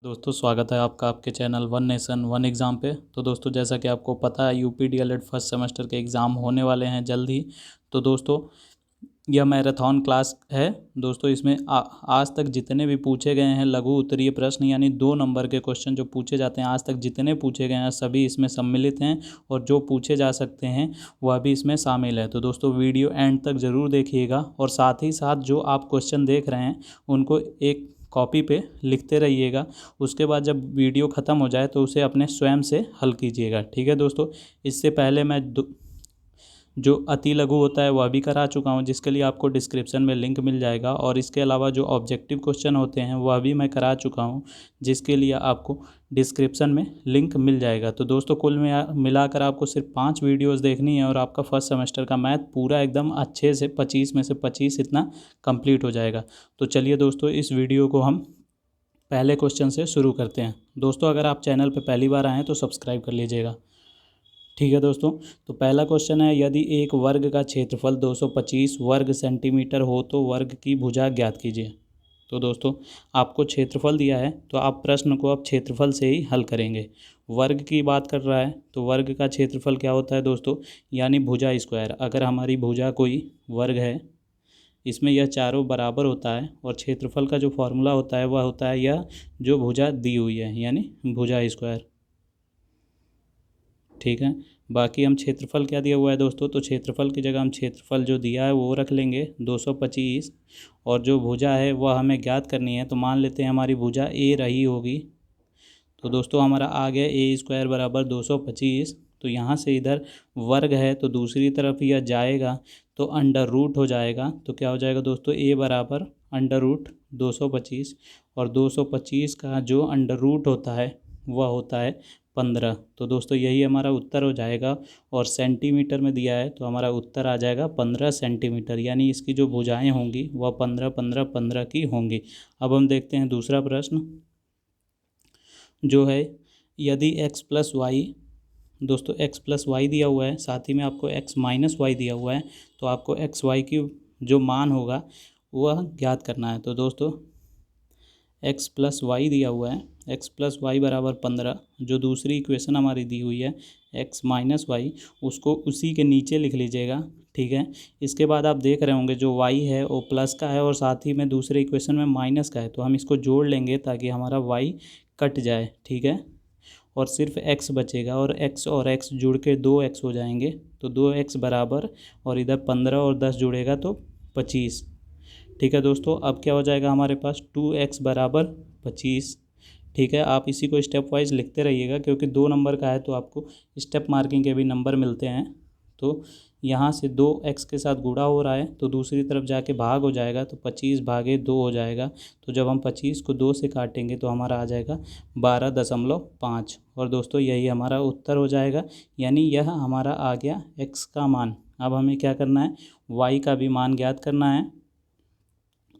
दोस्तों स्वागत है आपका आपके channel one nation one exam पे। तो दोस्तों जैसा कि आपको पता है यूपी डीएलएड फर्स्ट सेमेस्टर के एग्ज़ाम होने वाले हैं जल्द ही। तो दोस्तों यह मैराथन क्लास है। दोस्तों इसमें आज तक जितने भी पूछे गए हैं लघु उत्तरीय प्रश्न यानी 2 नंबर के क्वेश्चन जो पूछे जाते हैं आज तक जितने पूछे गए हैं सभी इसमें सम्मिलित हैं और जो पूछे जा सकते हैं वह भी इसमें शामिल है। तो दोस्तों वीडियो एंड तक ज़रूर देखिएगा और साथ ही साथ जो आप क्वेश्चन देख रहे हैं उनको एक कॉपी पे लिखते रहिएगा। उसके बाद जब वीडियो ख़त्म हो जाए तो उसे अपने स्वयं से हल कीजिएगा। ठीक है दोस्तों। इससे पहले मैं जो अति लघु होता है वह भी करा चुका हूँ जिसके लिए आपको डिस्क्रिप्शन में लिंक मिल जाएगा और इसके अलावा जो ऑब्जेक्टिव क्वेश्चन होते हैं वह भी मैं करा चुका हूँ जिसके लिए आपको डिस्क्रिप्शन में लिंक मिल जाएगा। तो दोस्तों कुल मिलाकर आपको सिर्फ 5 वीडियोस देखनी है और आपका फर्स्ट सेमेस्टर का मैथ पूरा एकदम अच्छे से 25 में से 25 इतना कंप्लीट हो जाएगा। तो चलिए दोस्तों इस वीडियो को हम पहले क्वेश्चन से शुरू करते हैं। दोस्तों अगर आप चैनल पर पहली बार आए हैं तो सब्सक्राइब कर लीजिएगा। ठीक है दोस्तों। तो पहला क्वेश्चन है, यदि एक वर्ग का क्षेत्रफल 225 वर्ग सेंटीमीटर हो तो वर्ग की भुजा ज्ञात कीजिए। तो दोस्तों आपको क्षेत्रफल दिया है तो आप प्रश्न को अब क्षेत्रफल से ही हल करेंगे। वर्ग की बात कर रहा है तो वर्ग का क्षेत्रफल क्या होता है दोस्तों, यानी भुजा स्क्वायर। अगर हमारी भुजा कोई वर्ग है इसमें यह चारों बराबर होता है और क्षेत्रफल का जो फॉर्मूला होता है वह होता है यह जो भुजा दी हुई है यानी भुजा स्क्वायर। ठीक है। बाकी हम क्षेत्रफल क्या दिया हुआ है दोस्तों, तो क्षेत्रफल की जगह हम क्षेत्रफल जो दिया है वो रख लेंगे 225 और जो भुजा है वह हमें ज्ञात करनी है। तो मान लेते हैं हमारी भुजा ए रही होगी। तो दोस्तों हमारा आ गया ए स्क्वायर बराबर 225। तो यहाँ से इधर वर्ग है तो दूसरी तरफ यह जाएगा तो अंडर रूट हो जाएगा। तो क्या हो जाएगा दोस्तों, ए बराबर अंडर रूट 225 और 225 का जो अंडर रूट होता है वह होता है 15। तो दोस्तों यही हमारा उत्तर हो जाएगा और सेंटीमीटर में दिया है तो हमारा उत्तर आ जाएगा 15 सेंटीमीटर, यानी इसकी जो भुजाएं होंगी वह 15 15 15 की होंगी। अब हम देखते हैं दूसरा प्रश्न जो है, यदि x प्लस वाई, दोस्तों x प्लस वाई दिया हुआ है साथ ही में आपको x माइनस वाई दिया हुआ है तो आपको एक्स वाई की जो मान होगा वह ज्ञात करना है। तो दोस्तों x प्लस वाई दिया हुआ है, x प्लस वाई बराबर 15। जो दूसरी इक्वेशन हमारी दी हुई है x माइनस वाई उसको उसी के नीचे लिख लीजिएगा। ठीक है। इसके बाद आप देख रहे होंगे जो y है वो प्लस का है और साथ ही में दूसरे इक्वेशन में माइनस का है तो हम इसको जोड़ लेंगे ताकि हमारा y कट जाए। ठीक है। और सिर्फ x बचेगा और x जुड़ के 2x हो जाएंगे तो 2x बराबर और इधर 15 और 10 जुड़ेगा तो 25। ठीक है दोस्तों। अब क्या हो जाएगा हमारे पास 2x बराबर 25। ठीक है। आप इसी को स्टेप वाइज लिखते रहिएगा क्योंकि 2 नंबर का है तो आपको स्टेप मार्किंग के भी नंबर मिलते हैं। तो यहाँ से 2x के साथ गुणा हो रहा है तो दूसरी तरफ जाके भाग हो जाएगा तो 25 भागे 2 हो जाएगा। तो जब हम 25 को 2 से काटेंगे तो हमारा आ जाएगा 12.5 और दोस्तों यही हमारा उत्तर हो जाएगा, यानी यह हमारा आ गया x का मान। अब हमें क्या करना है, y का भी मान ज्ञात करना है।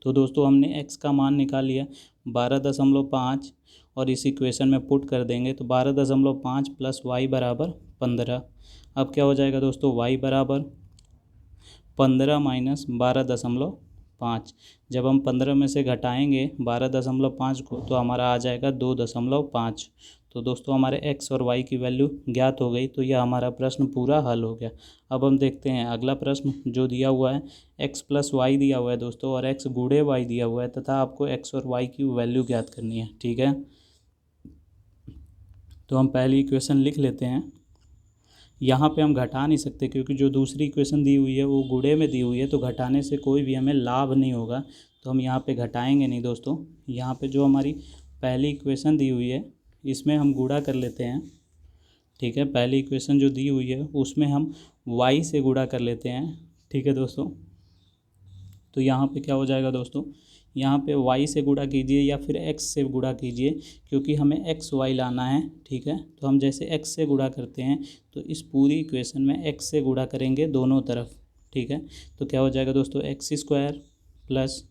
तो दोस्तों हमने x का मान निकाल लिया 12.5 और इस इक्वेशन में पुट कर देंगे तो 12.5 प्लस वाई बराबर 15। अब क्या हो जाएगा दोस्तों, y बराबर 15 माइनस 12.5। जब हम 15 में से घटाएंगे 12.5 को तो हमारा आ जाएगा 2.5। तो दोस्तों हमारे x और y की वैल्यू ज्ञात हो गई तो यह हमारा प्रश्न पूरा हल हो गया। अब हम देखते हैं अगला प्रश्न जो दिया हुआ है, x प्लस वाई दिया हुआ है दोस्तों और x गुणे y दिया हुआ है तथा आपको x और y की वैल्यू ज्ञात करनी है। ठीक है। तो हम पहली इक्वेशन लिख लेते हैं। यहाँ पे हम घटा नहीं सकते क्योंकि जो दूसरी इक्वेशन दी हुई है वो गुणे में दी हुई है तो घटाने से कोई भी हमें लाभ नहीं होगा तो हम यहाँ पे घटाएंगे नहीं दोस्तों। यहाँ पे जो हमारी पहली इक्वेशन दी हुई है इसमें हम गुणा कर लेते हैं। ठीक है। पहली इक्वेशन जो दी हुई है उसमें हम y से गुणा कर लेते हैं। ठीक है दोस्तों। तो यहाँ पे क्या हो जाएगा दोस्तों, यहाँ पे y से गुणा कीजिए या फिर x से गुणा कीजिए क्योंकि हमें x y लाना है। ठीक है। तो हम जैसे x से गुणा करते हैं तो इस पूरी इक्वेशन में x से गुणा करेंगे दोनों तरफ। ठीक है। तो क्या हो जाएगा दोस्तों, x square plus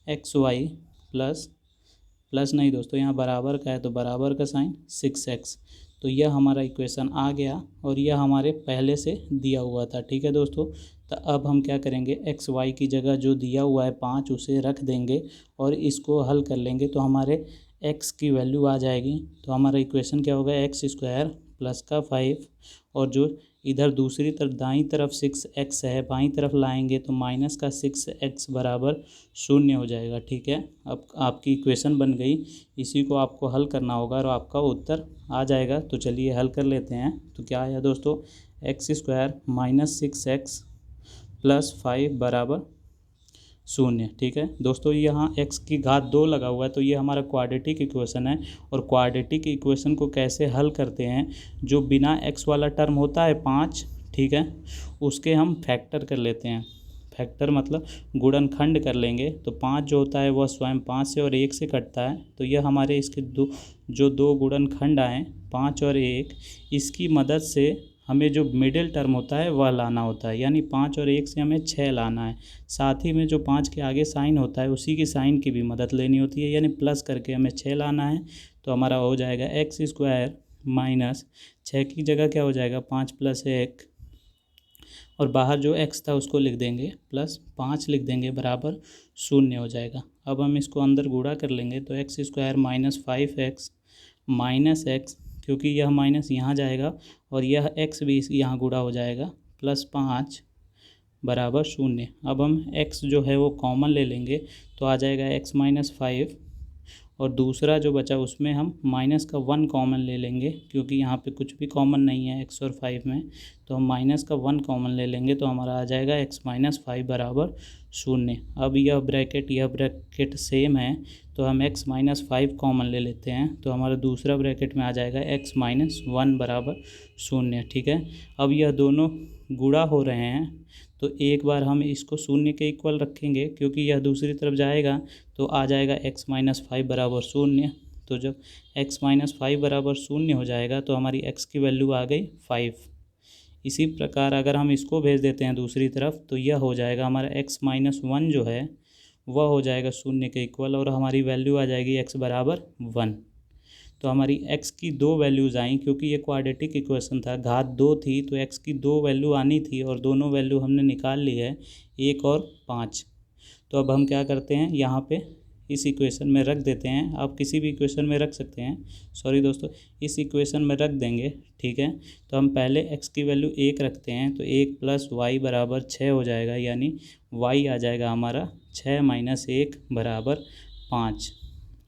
x y plus नहीं दोस्तों यहाँ बराबर का है तो बराबर का साइन 6x। तो यह हमारा इक्वेशन आ गया और यह हमारे पहले से दिया हुआ था। ठीक है दोस्तों। तो अब हम क्या करेंगे, एक्स वाई की जगह जो दिया हुआ है 5 उसे रख देंगे और इसको हल कर लेंगे तो हमारे एक्स की वैल्यू आ जाएगी। तो हमारा इक्वेशन क्या होगा, एक्स स्क्वायर प्लस का 5 और जो इधर दूसरी तरफ दाईं तरफ 6x है, बाईं तरफ लाएंगे तो माइनस का 6x बराबर 0 हो जाएगा। ठीक है, अब आपकी इक्वेशन बन गई। इसी को आपको हल करना होगा और आपका उत्तर आ जाएगा। तो चलिए हल कर लेते हैं। तो क्या आया दोस्तों, x square minus 6x plus 5 बराबर 0। ठीक है दोस्तों, यहाँ x की घात 2 लगा हुआ है तो ये हमारा क्वाड्रेटिक इक्वेशन है। और क्वाड्रेटिक इक्वेशन को कैसे हल करते हैं, जो बिना x वाला टर्म होता है 5, ठीक है, उसके हम फैक्टर कर लेते हैं। फैक्टर मतलब गुणनखंड कर लेंगे। तो 5 जो होता है वह स्वयं 5 से और 1 से कटता है। तो यह हमारे इसके दो गुणनखंड आए 5 और 1, इसकी मदद से हमें जो मिडिल टर्म होता है वह लाना होता है। यानी 5 और 1 से हमें 6 लाना है। साथ ही में जो 5 के आगे साइन होता है उसी की साइन की भी मदद लेनी होती है, यानी प्लस करके हमें 6 लाना है। तो हमारा हो जाएगा एक्स स्क्वायर माइनस 6 की जगह क्या हो जाएगा 5 प्लस 1, और बाहर जो x था उसको लिख देंगे प्लस 5 लिख देंगे बराबर 0 हो जाएगा। अब हम इसको अंदर गुणा कर लेंगे तो x square minus 5x minus x, क्योंकि यह माइनस यहाँ जाएगा और यह x भी यहाँ गुणा हो जाएगा, प्लस 5 बराबर 0। अब हम x जो है वो कॉमन ले लेंगे तो आ जाएगा x माइनस 5, और दूसरा जो बचा उसमें हम माइनस का 1 कॉमन ले लेंगे, क्योंकि यहाँ पे कुछ भी कॉमन नहीं है x और 5 में। तो हम माइनस का 1 कॉमन ले लेंगे तो हमारा आ जाएगा x माइनस 5 बराबर 0। अब यह ब्रैकेट सेम है तो हम x माइनस 5 कॉमन ले लेते हैं। तो हमारा दूसरा ब्रैकेट में आ जाएगा x माइनस 1 बराबर 0। ठीक है, अब यह दोनों गुणा हो रहे हैं तो एक बार हम इसको 0 के इक्वल रखेंगे, क्योंकि यह दूसरी तरफ जाएगा तो आ जाएगा x माइनस 5 बराबर 0। तो जब x माइनस 5 बराबर 0 हो जाएगा तो हमारी x की वैल्यू आ गई 5। इसी प्रकार अगर हम इसको भेज देते हैं दूसरी तरफ तो यह हो जाएगा हमारा x माइनस 1 जो है वह हो जाएगा 0 के इक्वल, और हमारी वैल्यू आ जाएगी x बराबर 1। तो हमारी x की 2 वैल्यूज़ आई, क्योंकि ये क्वाड्रेटिक इक्वेशन था, घात 2 थी तो x की 2 वैल्यू आनी थी और दोनों वैल्यू हमने निकाल ली है, 1 और 5। तो अब हम क्या करते हैं, यहाँ पे इस इक्वेशन में रख देते हैं। आप किसी भी इक्वेशन में रख सकते हैं, सॉरी दोस्तों, इस इक्वेशन में रख देंगे। ठीक है, तो हम पहले x की वैल्यू 1 रखते हैं तो 1 प्लस वाई बराबर 6 हो जाएगा, यानी y आ जाएगा हमारा 6 माइनस 1 बराबर 5।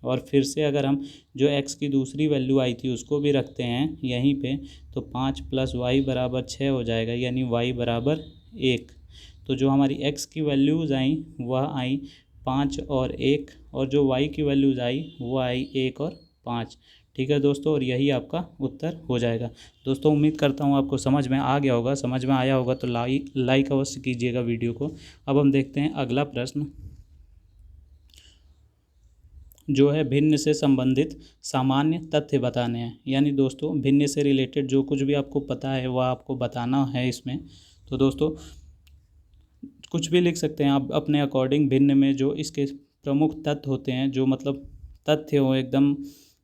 और फिर से अगर हम जो x की दूसरी वैल्यू आई थी उसको भी रखते हैं यहीं पे, तो 5 प्लस वाई बराबर 6 हो जाएगा, यानी y बराबर 1। तो जो हमारी x की वैल्यूज़ आई वह आई 5 और 1, और जो y की वैल्यूज़ आई वो आई 1 और 5। ठीक है दोस्तों, और यही आपका उत्तर हो जाएगा। दोस्तों उम्मीद करता हूँ आपको समझ में आ गया होगा, समझ में आया होगा तो लाइक अवश्य कीजिएगा वीडियो को। अब हम देखते हैं अगला प्रश्न, जो है भिन्न से संबंधित सामान्य तथ्य बताने हैं। यानी दोस्तों भिन्न से रिलेटेड जो कुछ भी आपको पता है वह आपको बताना है इसमें। तो दोस्तों कुछ भी लिख सकते हैं आप अपने अकॉर्डिंग। भिन्न में जो इसके प्रमुख तथ्य होते हैं, जो मतलब तथ्य हो एकदम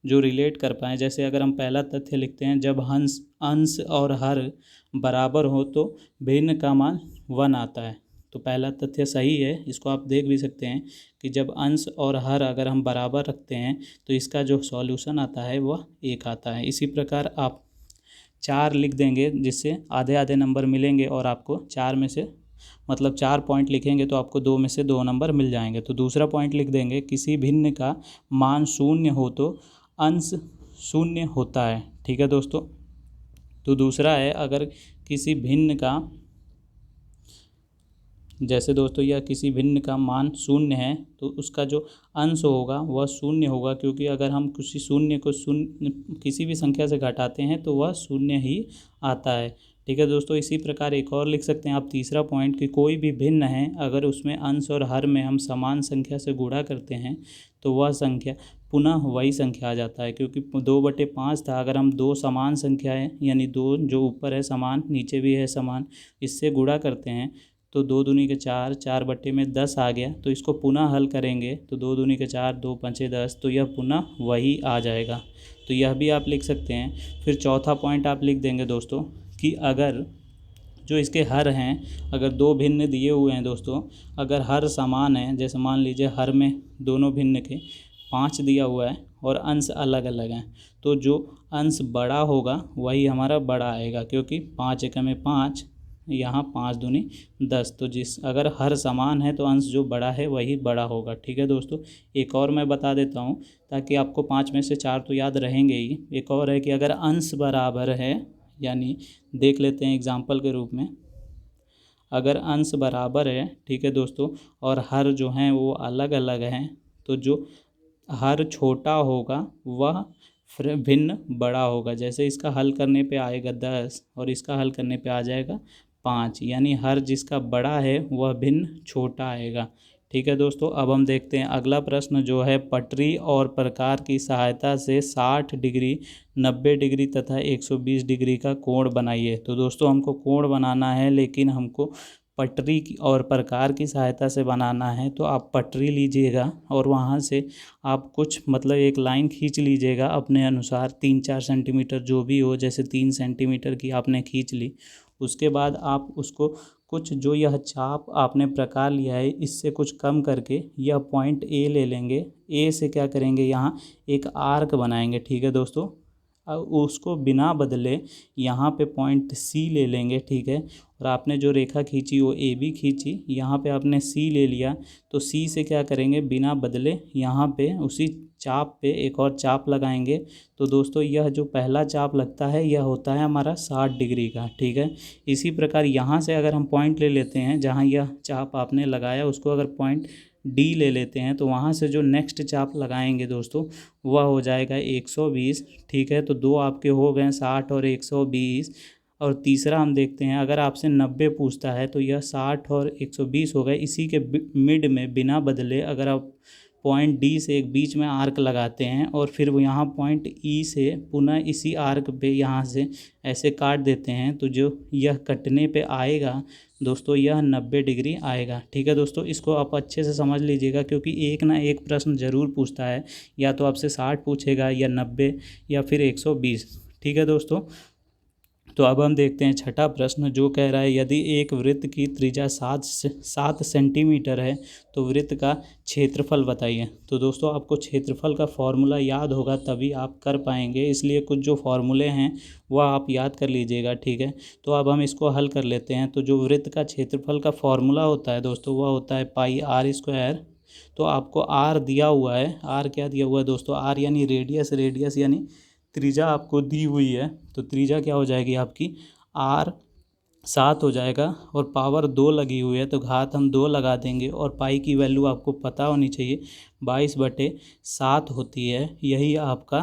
जो रिलेट कर पाएँ। जैसे अगर हम पहला तथ्य लिखते हैं, जब अंश और हर बराबर हो तो भिन्न का मान 1 आता है। तो पहला तथ्य सही है, इसको आप देख भी सकते हैं कि जब अंश और हर अगर हम बराबर रखते हैं तो इसका जो सॉल्यूशन आता है वह 1 आता है। इसी प्रकार आप 4 लिख देंगे, जिससे आधे आधे नंबर मिलेंगे और आपको 4 में से मतलब 4 पॉइंट लिखेंगे तो आपको 2 में से 2 नंबर मिल जाएंगे। तो दूसरा पॉइंट लिख देंगे, किसी भिन्न का मान 0 हो तो अंश 0 होता है। ठीक है दोस्तों, तो दूसरा है, अगर किसी भिन्न का, जैसे दोस्तों यह किसी भिन्न का मान 0 है तो उसका जो अंश होगा वह 0 होगा, क्योंकि अगर हम किसी शून्य को किसी भी संख्या से घटाते हैं तो वह 0 ही आता है। ठीक है दोस्तों, इसी प्रकार एक और लिख सकते हैं आप तीसरा पॉइंट, कि कोई भी भिन्न है अगर उसमें अंश और हर में हम समान संख्या से गुणा करते हैं तो वह संख्या पुनः वही संख्या आ जाता है। क्योंकि 2/5 था, अगर हम 2 समान संख्याएं यानी 2 जो ऊपर है समान, नीचे भी है समान, इससे गुणा करते हैं तो 2 दूनी के 4, 4/10 आ गया। तो इसको पुनः हल करेंगे तो 2 दूनी के 4, 2 पंचे 10, तो यह पुनः वही आ जाएगा। तो यह भी आप लिख सकते हैं। फिर चौथा पॉइंट आप लिख देंगे दोस्तों, कि अगर जो इसके हर हैं, अगर 2 भिन्न दिए हुए हैं दोस्तों, अगर हर समान है, जैसे मान लीजिए हर में दोनों भिन्न के 5 दिया हुआ है और अंश अलग अलग हैं, तो जो अंश बड़ा होगा वही हमारा बड़ा आएगा, क्योंकि 5 एकम में 5, यहाँ 5 दूनी 10, तो अगर हर समान है तो अंश जो बड़ा है वही बड़ा होगा। ठीक है दोस्तों, एक और मैं बता देता हूँ ताकि आपको 5 में से 4 तो याद रहेंगे ही। एक और है कि अगर अंश बराबर है, यानी देख लेते हैं एग्जाम्पल के रूप में, अगर अंश बराबर है, ठीक है दोस्तों, और हर जो हैं वो अलग अलग हैं, तो जो हर छोटा होगा वह भिन्न बड़ा होगा। जैसे इसका हल करने पे आएगा 10 और इसका हल करने पे आ जाएगा 5, यानी हर जिसका बड़ा है वह भिन्न छोटा आएगा। ठीक है दोस्तों, अब हम देखते हैं अगला प्रश्न जो है, पटरी और प्रकार की सहायता से 60 डिग्री, 90 डिग्री तथा 120 डिग्री का कोण बनाइए। तो दोस्तों हमको कोण बनाना है, लेकिन हमको पटरी और प्रकार की सहायता से बनाना है। तो आप पटरी लीजिएगा और वहाँ से आप कुछ मतलब एक लाइन खींच लीजिएगा अपने अनुसार, 3-4 सेंटीमीटर जो भी हो, जैसे 3 सेंटीमीटर की आपने खींच ली। उसके बाद आप उसको कुछ, जो यह चाप आपने प्रकार लिया है इससे कुछ कम करके यह पॉइंट ए ले लेंगे। ए से क्या करेंगे, यहाँ एक आर्क बनाएंगे। ठीक है दोस्तों, अब उसको बिना बदले यहाँ पे पॉइंट सी ले लेंगे। ठीक है, और आपने जो रेखा खींची वो ए बी खींची, यहाँ पे आपने सी ले लिया, तो सी से क्या करेंगे, बिना बदले यहाँ पे उसी चाप पे एक और चाप लगाएंगे। तो दोस्तों यह जो पहला चाप लगता है यह होता है हमारा 60 डिग्री का। ठीक है, इसी प्रकार यहाँ से अगर हम पॉइंट ले लेते हैं, जहाँ यह चाप आपने लगाया उसको अगर पॉइंट डी ले लेते हैं, तो वहाँ से जो नेक्स्ट चाप लगाएंगे दोस्तों वह हो जाएगा 120। ठीक है, तो दो आपके हो गए 60 और 120। और तीसरा हम देखते हैं, अगर आपसे 90 पूछता है तो यह 60 और 120 हो गए। इसी के मिड में बिना बदले अगर आप पॉइंट डी से एक बीच में आर्क लगाते हैं और फिर वो यहाँ पॉइंट ई से पुनः इसी आर्क पे यहाँ से ऐसे काट देते हैं, तो जो यह कटने पे आएगा दोस्तों यह 90 डिग्री आएगा। ठीक है दोस्तों, इसको आप अच्छे से समझ लीजिएगा, क्योंकि एक ना एक प्रश्न ज़रूर पूछता है, या तो आपसे 60 पूछेगा या 90 या फिर 120। ठीक है दोस्तों, तो अब हम देखते हैं छठा प्रश्न जो कह रहा है, यदि एक वृत्त की त्रिज्या 7 सेंटीमीटर है तो वृत्त का क्षेत्रफल बताइए। तो दोस्तों आपको क्षेत्रफल का फॉर्मूला याद होगा तभी आप कर पाएंगे, इसलिए कुछ जो फॉर्मूले हैं वह आप याद कर लीजिएगा। ठीक है, तो अब हम इसको हल कर लेते हैं। तो जो वृत्त का क्षेत्रफल का फॉर्मूला होता है दोस्तों वह होता है पाई आर स्क्वायर। तो आपको आर दिया हुआ है, आर क्या दिया हुआ है दोस्तों, आर यानी रेडियस, रेडियस यानी त्रिज्या आपको दी हुई है। तो त्रिज्या क्या हो जाएगी आपकी, आर 7 हो जाएगा, और पावर 2 लगी हुई है तो घात हम 2 लगा देंगे, और पाई की वैल्यू आपको पता होनी चाहिए 22/7 होती है। यही आपका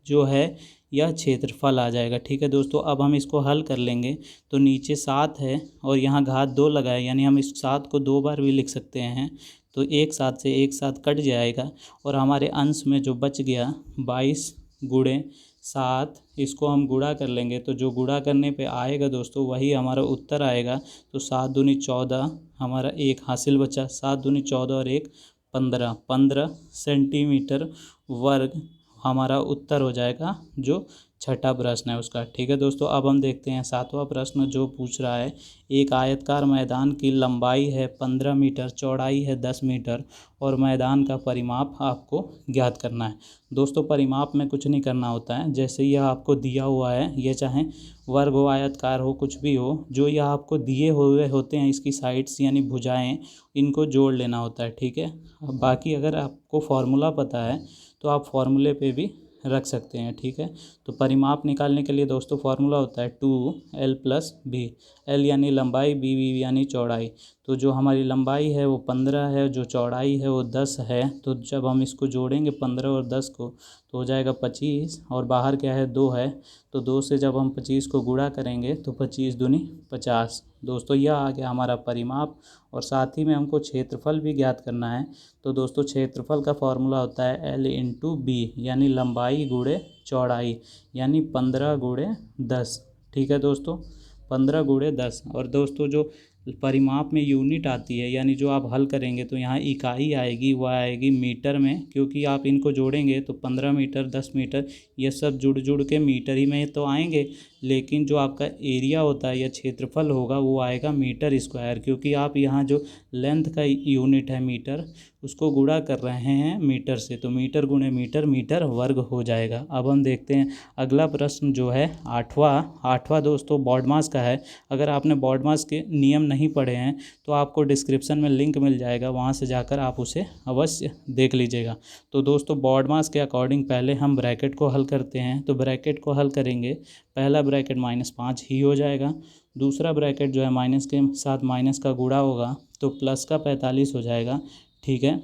जो है यह क्षेत्रफल आ जाएगा। ठीक है दोस्तों, अब हम इसको हल कर लेंगे। तो नीचे 7 है और यहाँ घात 2 लगा है, यानी हम इस 7 को 2 बार भी लिख सकते हैं। तो एक 7 से एक 7 कट जाएगा, और हमारे अंश में जो बच गया 22 गुणे 7, इसको हम गुणा कर लेंगे। तो जो गुणा करने पे आएगा दोस्तों वही हमारा उत्तर आएगा। तो 7 दूनी 14 हमारा एक हासिल बचा, 7 दूनी 14 और 1 15 सेंटीमीटर वर्ग हमारा उत्तर हो जाएगा, जो छठा प्रश्न है उसका। ठीक है दोस्तों, अब हम देखते हैं सातवां प्रश्न जो पूछ रहा है, एक आयताकार मैदान की लंबाई है 15 मीटर, चौड़ाई है 10 मीटर और मैदान का परिमाप आपको ज्ञात करना है। दोस्तों परिमाप में कुछ नहीं करना होता है, जैसे यह आपको दिया हुआ है, ये चाहे वर्ग हो, आयताकार हो, कुछ भी हो, जो यह आपको दिए हुए होते हैं इसकी साइड्स यानी भुजाएं, इनको जोड़ लेना होता है। ठीक है, बाकी अगर आपको फार्मूला पता है तो आप फार्मूले पे भी रख सकते हैं। ठीक है, तो परिमाप निकालने के लिए दोस्तों फार्मूला होता है 2l+b, l यानी लंबाई, b यानी चौड़ाई। तो जो हमारी लंबाई है वो 15 है, जो चौड़ाई है वो 10 है, तो जब हम इसको जोड़ेंगे 15 और 10 को तो हो जाएगा 25, और बाहर क्या है 2 है, तो 2 से जब हम 25 को गुणा करेंगे तो 25 दूनी 50। दोस्तों यह आ गया हमारा परिमाप, और साथ ही में हमको क्षेत्रफल भी ज्ञात करना है। तो दोस्तों क्षेत्रफल का फॉर्मूला होता है l/b, यानी लंबाई गुणे चौड़ाई, यानी 15 गुणे 10। ठीक है दोस्तों, 15 गुणे 10। और दोस्तों जो परिमाप में यूनिट आती है, यानी जो आप हल करेंगे तो यहाँ इकाई आएगी, वह आएगी मीटर में, क्योंकि आप इनको जोड़ेंगे तो 15 मीटर, 10 मीटर, ये सब जुड़ जुड़ के मीटर ही में तो आएंगे। लेकिन जो आपका एरिया होता है या क्षेत्रफल होगा वो आएगा मीटर स्क्वायर, क्योंकि आप यहाँ जो लेंथ का यूनिट है मीटर, उसको गुणा कर रहे हैं मीटर से, तो मीटर गुणे मीटर मीटर वर्ग हो जाएगा। अब हम देखते हैं अगला प्रश्न जो है आठवां दोस्तों बॉड मास का है। अगर आपने बॉड मास के नियम नहीं पढ़े हैं तो आपको डिस्क्रिप्शन में लिंक मिल जाएगा, वहाँ से जाकर आप उसे अवश्य देख लीजिएगा। तो दोस्तों बॉड मास के अकॉर्डिंग पहले हम ब्रैकेट को हल करते हैं। तो ब्रैकेट को हल करेंगे, पहला ब्रैकेट -5 ही हो जाएगा, दूसरा ब्रैकेट जो है माइनस के साथ माइनस का गुणा होगा तो प्लस का 45 हो जाएगा, ठीक है।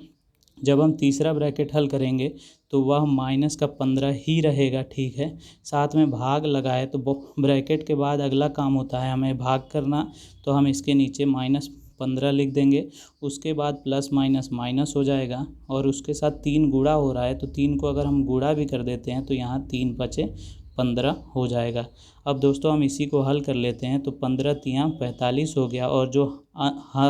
जब हम तीसरा ब्रैकेट हल करेंगे तो वह माइनस का 15 ही रहेगा, ठीक है। साथ में भाग लगाए तो ब्रैकेट के बाद अगला काम होता है हमें भाग करना, तो हम इसके नीचे -15 लिख देंगे। उसके बाद प्लस माइनस माइनस हो जाएगा और उसके साथ 3 गुणा हो रहा है, तो 3 को अगर हम गुणा भी कर देते हैं तो यहाँ 3 बचे 15 हो जाएगा। अब दोस्तों हम इसी को हल कर लेते हैं, तो 15 तियाँ 45 हो गया, और जो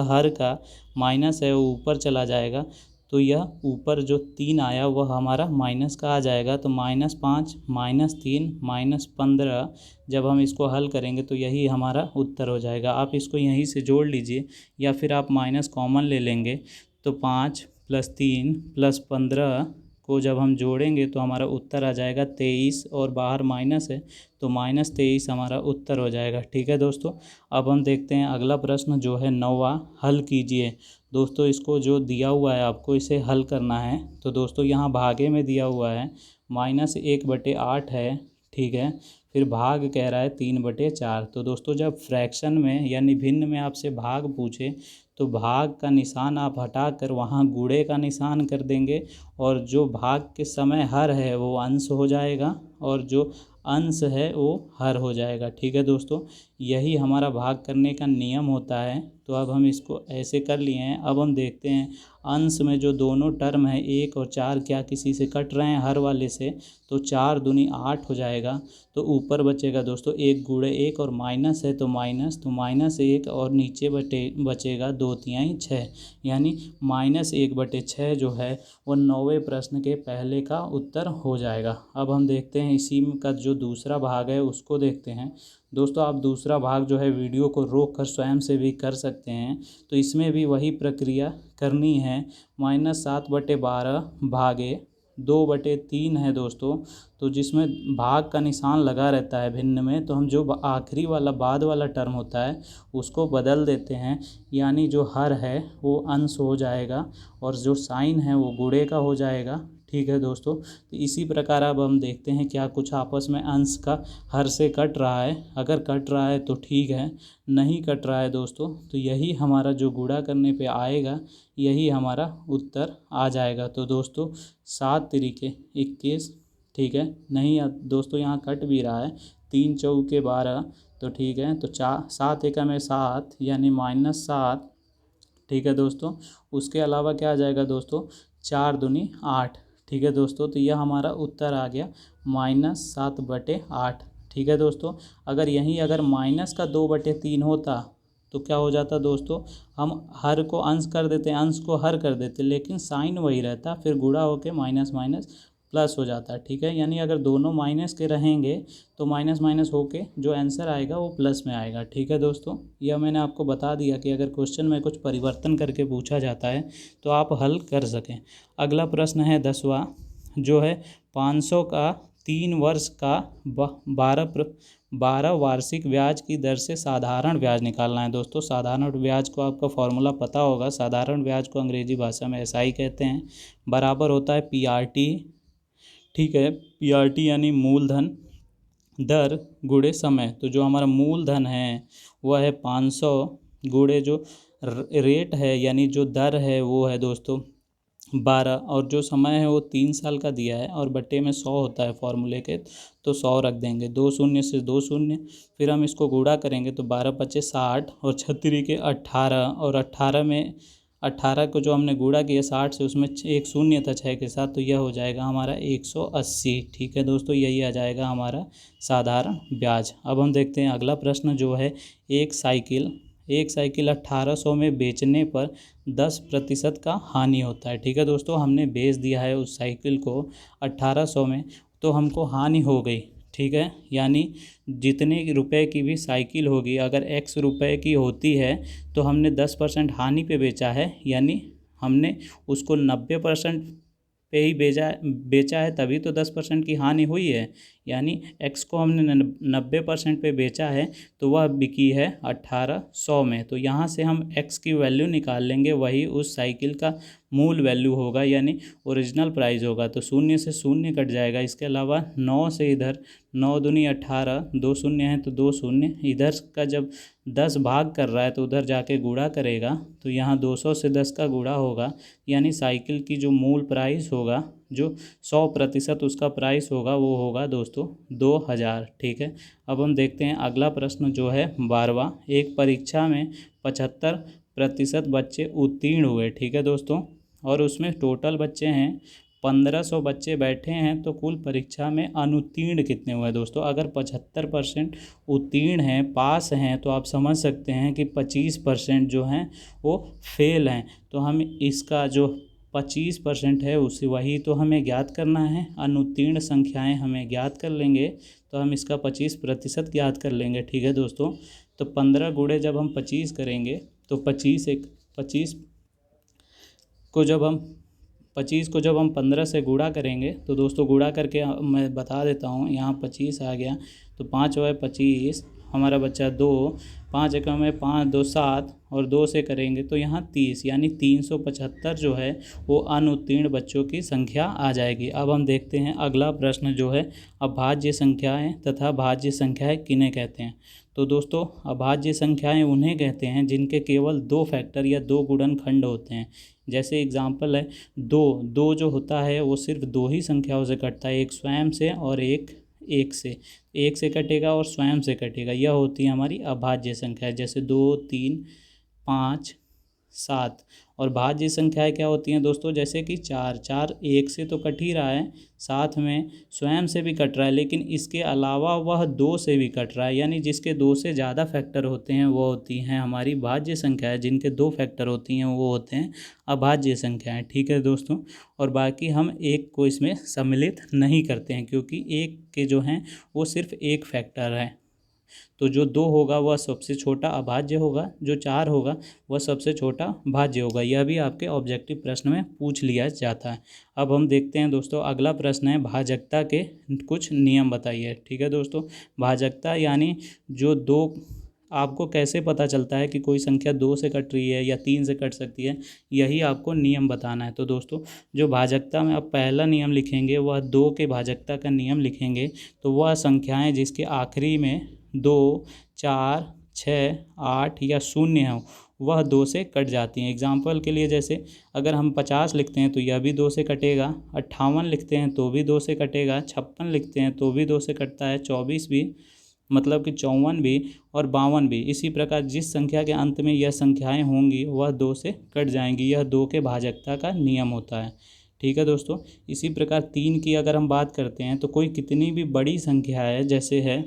हर का माइनस है वो ऊपर चला जाएगा, तो यह ऊपर जो 3 आया वह हमारा माइनस का आ जाएगा। तो -5 -3 -15 जब हम इसको हल करेंगे तो यही हमारा उत्तर हो जाएगा। आप इसको यहीं से जोड़ लीजिए या फिर आप माइनस कॉमन ले लेंगे, तो 5 + 3 + 15 को जब हम जोड़ेंगे तो हमारा उत्तर आ जाएगा 23, और बाहर माइनस है तो -23 हमारा उत्तर हो जाएगा, ठीक है दोस्तों। अब हम देखते हैं अगला प्रश्न जो है 9वां, हल कीजिए। दोस्तों इसको जो दिया हुआ है आपको इसे हल करना है। तो दोस्तों यहाँ भागे में दिया हुआ है -1/8 है, ठीक है। फिर भाग कह रहा है 3/4। तो दोस्तों जब फ्रैक्शन में यानी भिन्न में आपसे भाग पूछे तो भाग का निशान आप हटाकर वहाँ गुणे का निशान कर देंगे, और जो भाग के समय हर है वो अंश हो जाएगा और जो अंश है वो हर हो जाएगा, ठीक है दोस्तों। यही हमारा भाग करने का नियम होता है। तो अब हम इसको ऐसे कर लिए हैं। अब हम देखते हैं अंश में जो दोनों टर्म है 1 और 4 क्या किसी से कट रहे हैं हर वाले से, तो 4 दूनी 8 हो जाएगा। तो ऊपर बचेगा दोस्तों 1 गुणे 1 और माइनस है तो -1 और नीचे बचेगा 2 तिहाई 6, यानी -1/6 जो है वो 9वें प्रश्न के पहले का उत्तर हो जाएगा। अब हम देखते हैं इसी का जो दूसरा भाग है उसको देखते हैं। दोस्तों आप दूसरा भाग जो है वीडियो को रोक कर स्वयं से भी कर सकते हैं। तो इसमें भी वही प्रक्रिया करनी है। -7/12 भागे 2/3 है दोस्तों। तो जिसमें भाग का निशान लगा रहता है भिन्न में, तो हम जो आखिरी वाला बाद वाला टर्म होता है उसको बदल देते हैं, यानी जो हर है वो अंश हो जाएगा और जो साइन है वो गुणे का हो जाएगा, ठीक है दोस्तों। तो इसी प्रकार अब हम देखते हैं क्या कुछ आपस में अंश का हर से कट रहा है। अगर कट रहा है तो ठीक है, नहीं कट रहा है दोस्तों तो यही हमारा जो गुणा करने पे आएगा यही हमारा उत्तर आ जाएगा। तो दोस्तों 7 तरीके 21, ठीक है। नहीं दोस्तों यहाँ कट भी रहा है, 3 चौके 12, तो ठीक है। तो 7 एकम में 7 यानी -7, ठीक है दोस्तों। उसके अलावा क्या आ जाएगा दोस्तों 4 दूनी 8, ठीक है दोस्तों। तो यह हमारा उत्तर आ गया -7/8, ठीक है दोस्तों। अगर यहीं अगर माइनस का 2/3 होता तो क्या हो जाता दोस्तों, हम हर को अंश कर देते, अंश को हर कर देते, लेकिन साइन वही रहता, फिर गुणा होके माइनस माइनस प्लस हो जाता है, ठीक है। यानी अगर दोनों माइनस के रहेंगे तो माइनस माइनस होके जो आंसर आएगा वो प्लस में आएगा, ठीक है दोस्तों। यह मैंने आपको बता दिया कि अगर क्वेश्चन में कुछ परिवर्तन करके पूछा जाता है तो आप हल कर सकें। अगला प्रश्न है 10वां, जो है 500 का 3 वर्ष का 12 वार्षिक ब्याज की दर से साधारण ब्याज निकालना है। दोस्तों साधारण ब्याज को आपका फॉर्मूला पता होगा। साधारण ब्याज को अंग्रेजी भाषा में SI कहते हैं। बराबर होता है PRT, ठीक है। PRT यानी मूलधन दर गुणे समय। तो जो हमारा मूलधन है वह है 500 गुणे जो रेट है यानी जो दर है वो है दोस्तों 12, और जो समय है वो 3 साल का दिया है, और बट्टे में 100 होता है फॉर्मूले के, तो 100 रख देंगे। 2 शून्य से 2 शून्य, फिर हम इसको गुणा करेंगे तो 12 पचे 60 और 36 के 18, और 18 को जो हमने गुणा किया 60 से उसमें एक शून्य था 6 के साथ, तो यह हो जाएगा हमारा 180, ठीक है दोस्तों। यही आ जाएगा हमारा साधारण ब्याज। अब हम देखते हैं अगला प्रश्न जो है एक साइकिल 1800 में बेचने पर 10% का हानि होता है, ठीक है दोस्तों। हमने बेच दिया है उस साइकिल को 1800 में, तो हमको हानि हो गई, ठीक है। यानी जितने रुपए की भी साइकिल होगी, अगर x रुपए की होती है तो हमने 10% हानि पे बेचा है, यानी हमने उसको 90% पे ही बेचा है, तभी तो 10% की हानि हुई है। यानी x को हमने 90% पे बेचा है तो वह बिकी है 1800 में। तो यहाँ से हम x की वैल्यू निकाल लेंगे, वही उस साइकिल का मूल वैल्यू होगा, यानी ओरिजिनल प्राइस होगा। तो शून्य से शून्य कट जाएगा। इसके अलावा 9 से इधर 9 दूनी 18, 2 शून्य हैं तो 2 शून्य, इधर का जब 10 भाग कर रहा है तो उधर जाके गुणा करेगा, तो यहाँ 200 से 10 का गुणा होगा, यानी साइकिल की जो मूल प्राइस होगा, जो 100% उसका प्राइस होगा, वो होगा दोस्तों 2000। ठीक है। अब हम देखते हैं अगला प्रश्न जो है 12वां। एक परीक्षा में 75% बच्चे उत्तीर्ण हुए। ठीक है दोस्तों, और उसमें टोटल बच्चे हैं 1500 बच्चे बैठे हैं, तो कुल परीक्षा में अनुत्तीर्ण कितने हुए दोस्तों। अगर 75% उत्तीर्ण हैं, पास हैं, तो आप समझ सकते हैं कि 25% जो हैं वो फेल हैं। तो हम इसका जो 25% है उसे वही तो हमें ज्ञात करना है। अनुत्तीर्ण संख्याएं हमें ज्ञात कर लेंगे तो हम इसका 25% ज्ञात कर लेंगे। ठीक है दोस्तों, तो 15 गुणे जब हम 25 करेंगे तो 25 को जब हम 15 से गुणा करेंगे तो दोस्तों गुणा करके मैं बता देता हूँ, यहाँ 25 आ गया तो 5 × 25 हमारा बच्चा 2, 5 × में 5, 2 7 और 2 से करेंगे तो यहाँ 30, यानी 375 जो है वो अनुत्तीर्ण बच्चों की संख्या आ जाएगी। अब हम देखते हैं अगला प्रश्न जो है अभाज्य संख्याएं तथा भाज्य संख्याएं किन्हें कहते हैं। तो दोस्तों अभाज्य संख्याएं उन्हें कहते हैं जिनके केवल 2 फैक्टर या 2 गुणनखंड होते हैं। जैसे एग्जाम्पल है 2 जो होता है वो सिर्फ 2 ही संख्याओं से कटता है, एक स्वयं से और एक से कटेगा और स्वयं से कटेगा। यह होती है हमारी अभाज्य संख्या, जैसे 2, 3, 5, 7। और भाज्य संख्याएं क्या होती हैं दोस्तों, जैसे कि 4 एक से तो कट ही रहा है, साथ में स्वयं से भी कट रहा है, लेकिन इसके अलावा वह 2 से भी कट रहा है, यानी जिसके 2 से ज़्यादा फैक्टर होते हैं वो होती हैं हमारी भाज्य संख्याएं, जिनके 2 फैक्टर होती हैं वो होते हैं अभाज्य संख्याएं। ठीक है दोस्तों, और बाकी हम एक को इसमें सम्मिलित नहीं करते हैं, क्योंकि एक के जो हैं वो सिर्फ एक फैक्टर है। तो जो 2 होगा वह सबसे छोटा अभाज्य होगा, जो 4 होगा वह सबसे छोटा भाज्य होगा। यह भी आपके ऑब्जेक्टिव प्रश्न में पूछ लिया जाता है। अब हम देखते हैं दोस्तों अगला प्रश्न है भाजकता के कुछ नियम बताइए। ठीक है दोस्तों, भाजकता यानी जो 2, आपको कैसे पता चलता है कि कोई संख्या 2 से कट रही है या 3 से कट सकती है, यही आपको नियम बताना है। तो दोस्तों जो भाजकता में अब पहला नियम लिखेंगे वह 2 के भाजकता का नियम लिखेंगे, तो वह संख्याएं जिसके आखिरी में 2, 4, 6, 8 या 0 हो वह 2 से कट जाती हैं। एग्जाम्पल के लिए जैसे अगर हम 50 लिखते हैं तो यह भी 2 से कटेगा, 58 लिखते हैं तो भी 2 से कटेगा, 56 लिखते हैं तो भी 2 से कटता है, 24 भी, मतलब कि 54 भी और 52 भी। इसी प्रकार जिस संख्या के अंत में यह संख्याएं होंगी वह 2 से कट जाएंगी। यह 2 के भाजकता का नियम होता है। ठीक है दोस्तों, इसी प्रकार 3 की अगर हम बात करते हैं तो कोई कितनी भी बड़ी संख्या है, जैसे है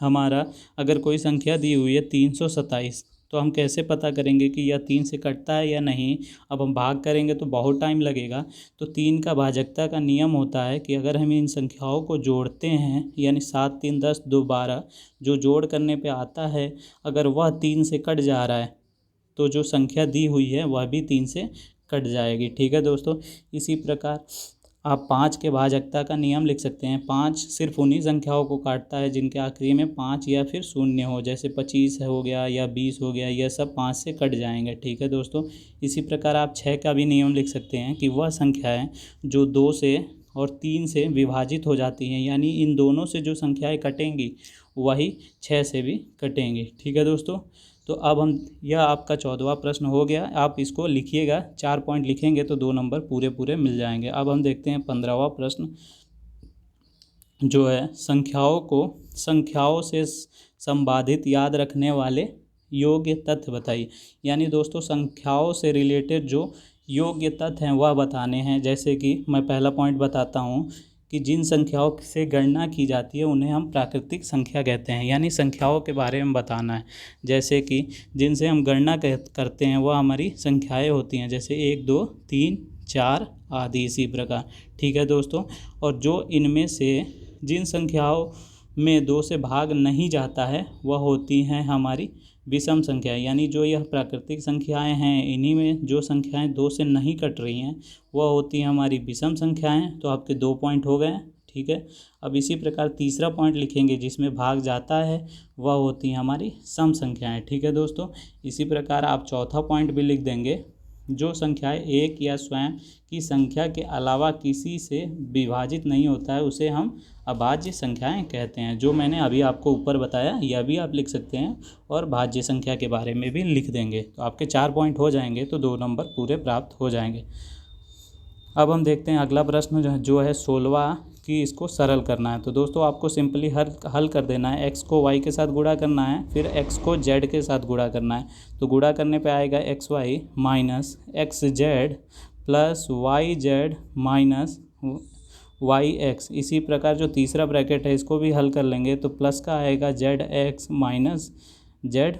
हमारा अगर कोई संख्या दी हुई है 327, तो हम कैसे पता करेंगे कि यह 3 से कटता है या नहीं। अब हम भाग करेंगे तो बहुत टाइम लगेगा। तो 3 का भाजकता का नियम होता है कि अगर हम इन संख्याओं को जोड़ते हैं, यानी 7, 3, 10, 2, 12 जो जोड़ करने पे आता है, अगर वह 3 से कट जा रहा है तो जो संख्या दी हुई है वह भी 3 से कट जाएगी। ठीक है दोस्तों, इसी प्रकार आप 5 के भाजकता का नियम लिख सकते हैं। 5 सिर्फ उन्हीं संख्याओं को काटता है जिनके आखिरी में 5 या फिर 0 हो, जैसे 25 हो गया या 20 हो गया, यह सब 5 से कट जाएंगे। ठीक है दोस्तों, इसी प्रकार आप 6 का भी नियम लिख सकते हैं कि वह संख्याएं जो 2 से और 3 से विभाजित हो जाती हैं, यानी इन दोनों से जो संख्याएं कटेंगी वही 6 से भी कटेंगी। ठीक है दोस्तों, तो अब हम, यह आपका 14वां प्रश्न हो गया। आप इसको लिखिएगा, 4 पॉइंट लिखेंगे तो 2 नंबर पूरे मिल जाएंगे। अब हम देखते हैं 15वां प्रश्न जो है संख्याओं से संबंधित याद रखने वाले योग्य तथ्य बताइए। यानी दोस्तों संख्याओं से रिलेटेड जो योग्य तथ्य हैं वह बताने हैं। जैसे कि मैं पहला पॉइंट बताता हूँ कि जिन संख्याओं से गणना की जाती है उन्हें हम प्राकृतिक संख्या कहते हैं, यानी संख्याओं के बारे में बताना है। जैसे कि जिनसे हम गणना करते हैं वह हमारी संख्याएं होती हैं, जैसे 1, 2, 3, 4 आदि, इसी प्रकार। ठीक है दोस्तों, और जो इनमें से जिन संख्याओं में 2 से भाग नहीं जाता है वह होती हैं हमारी विषम संख्याएं। यानी जो यह प्राकृतिक संख्याएं हैं, इन्हीं में जो संख्याएं 2 से नहीं कट रही हैं वह होती हैं हमारी विषम संख्याएं। तो आपके 2 पॉइंट हो गए, ठीक है। अब इसी प्रकार तीसरा पॉइंट लिखेंगे जिसमें भाग जाता है, वह होती हैं हमारी सम संख्याएं, ठीक है दोस्तों। इसी प्रकार आप चौथा पॉइंट भी लिख देंगे, जो संख्याएं एक या स्वयं की संख्या के अलावा किसी से विभाजित नहीं होता है उसे हम अभाज्य संख्याएं कहते हैं। जो मैंने अभी आपको ऊपर बताया यह भी आप लिख सकते हैं और भाज्य संख्या के बारे में भी लिख देंगे, तो आपके 4 पॉइंट हो जाएंगे, तो 2 नंबर पूरे प्राप्त हो जाएंगे। अब हम देखते हैं अगला प्रश्न जो है 16वां कि इसको सरल करना है। तो दोस्तों आपको सिंपली हल कर देना है। x को y के साथ गुणा करना है, फिर x को z के साथ गुणा करना है। तो गुणा करने पे आएगा xy minus xz plus yz minus yx। इसी प्रकार जो तीसरा ब्रैकेट है इसको भी हल कर लेंगे, तो प्लस का आएगा zx माइनस zy।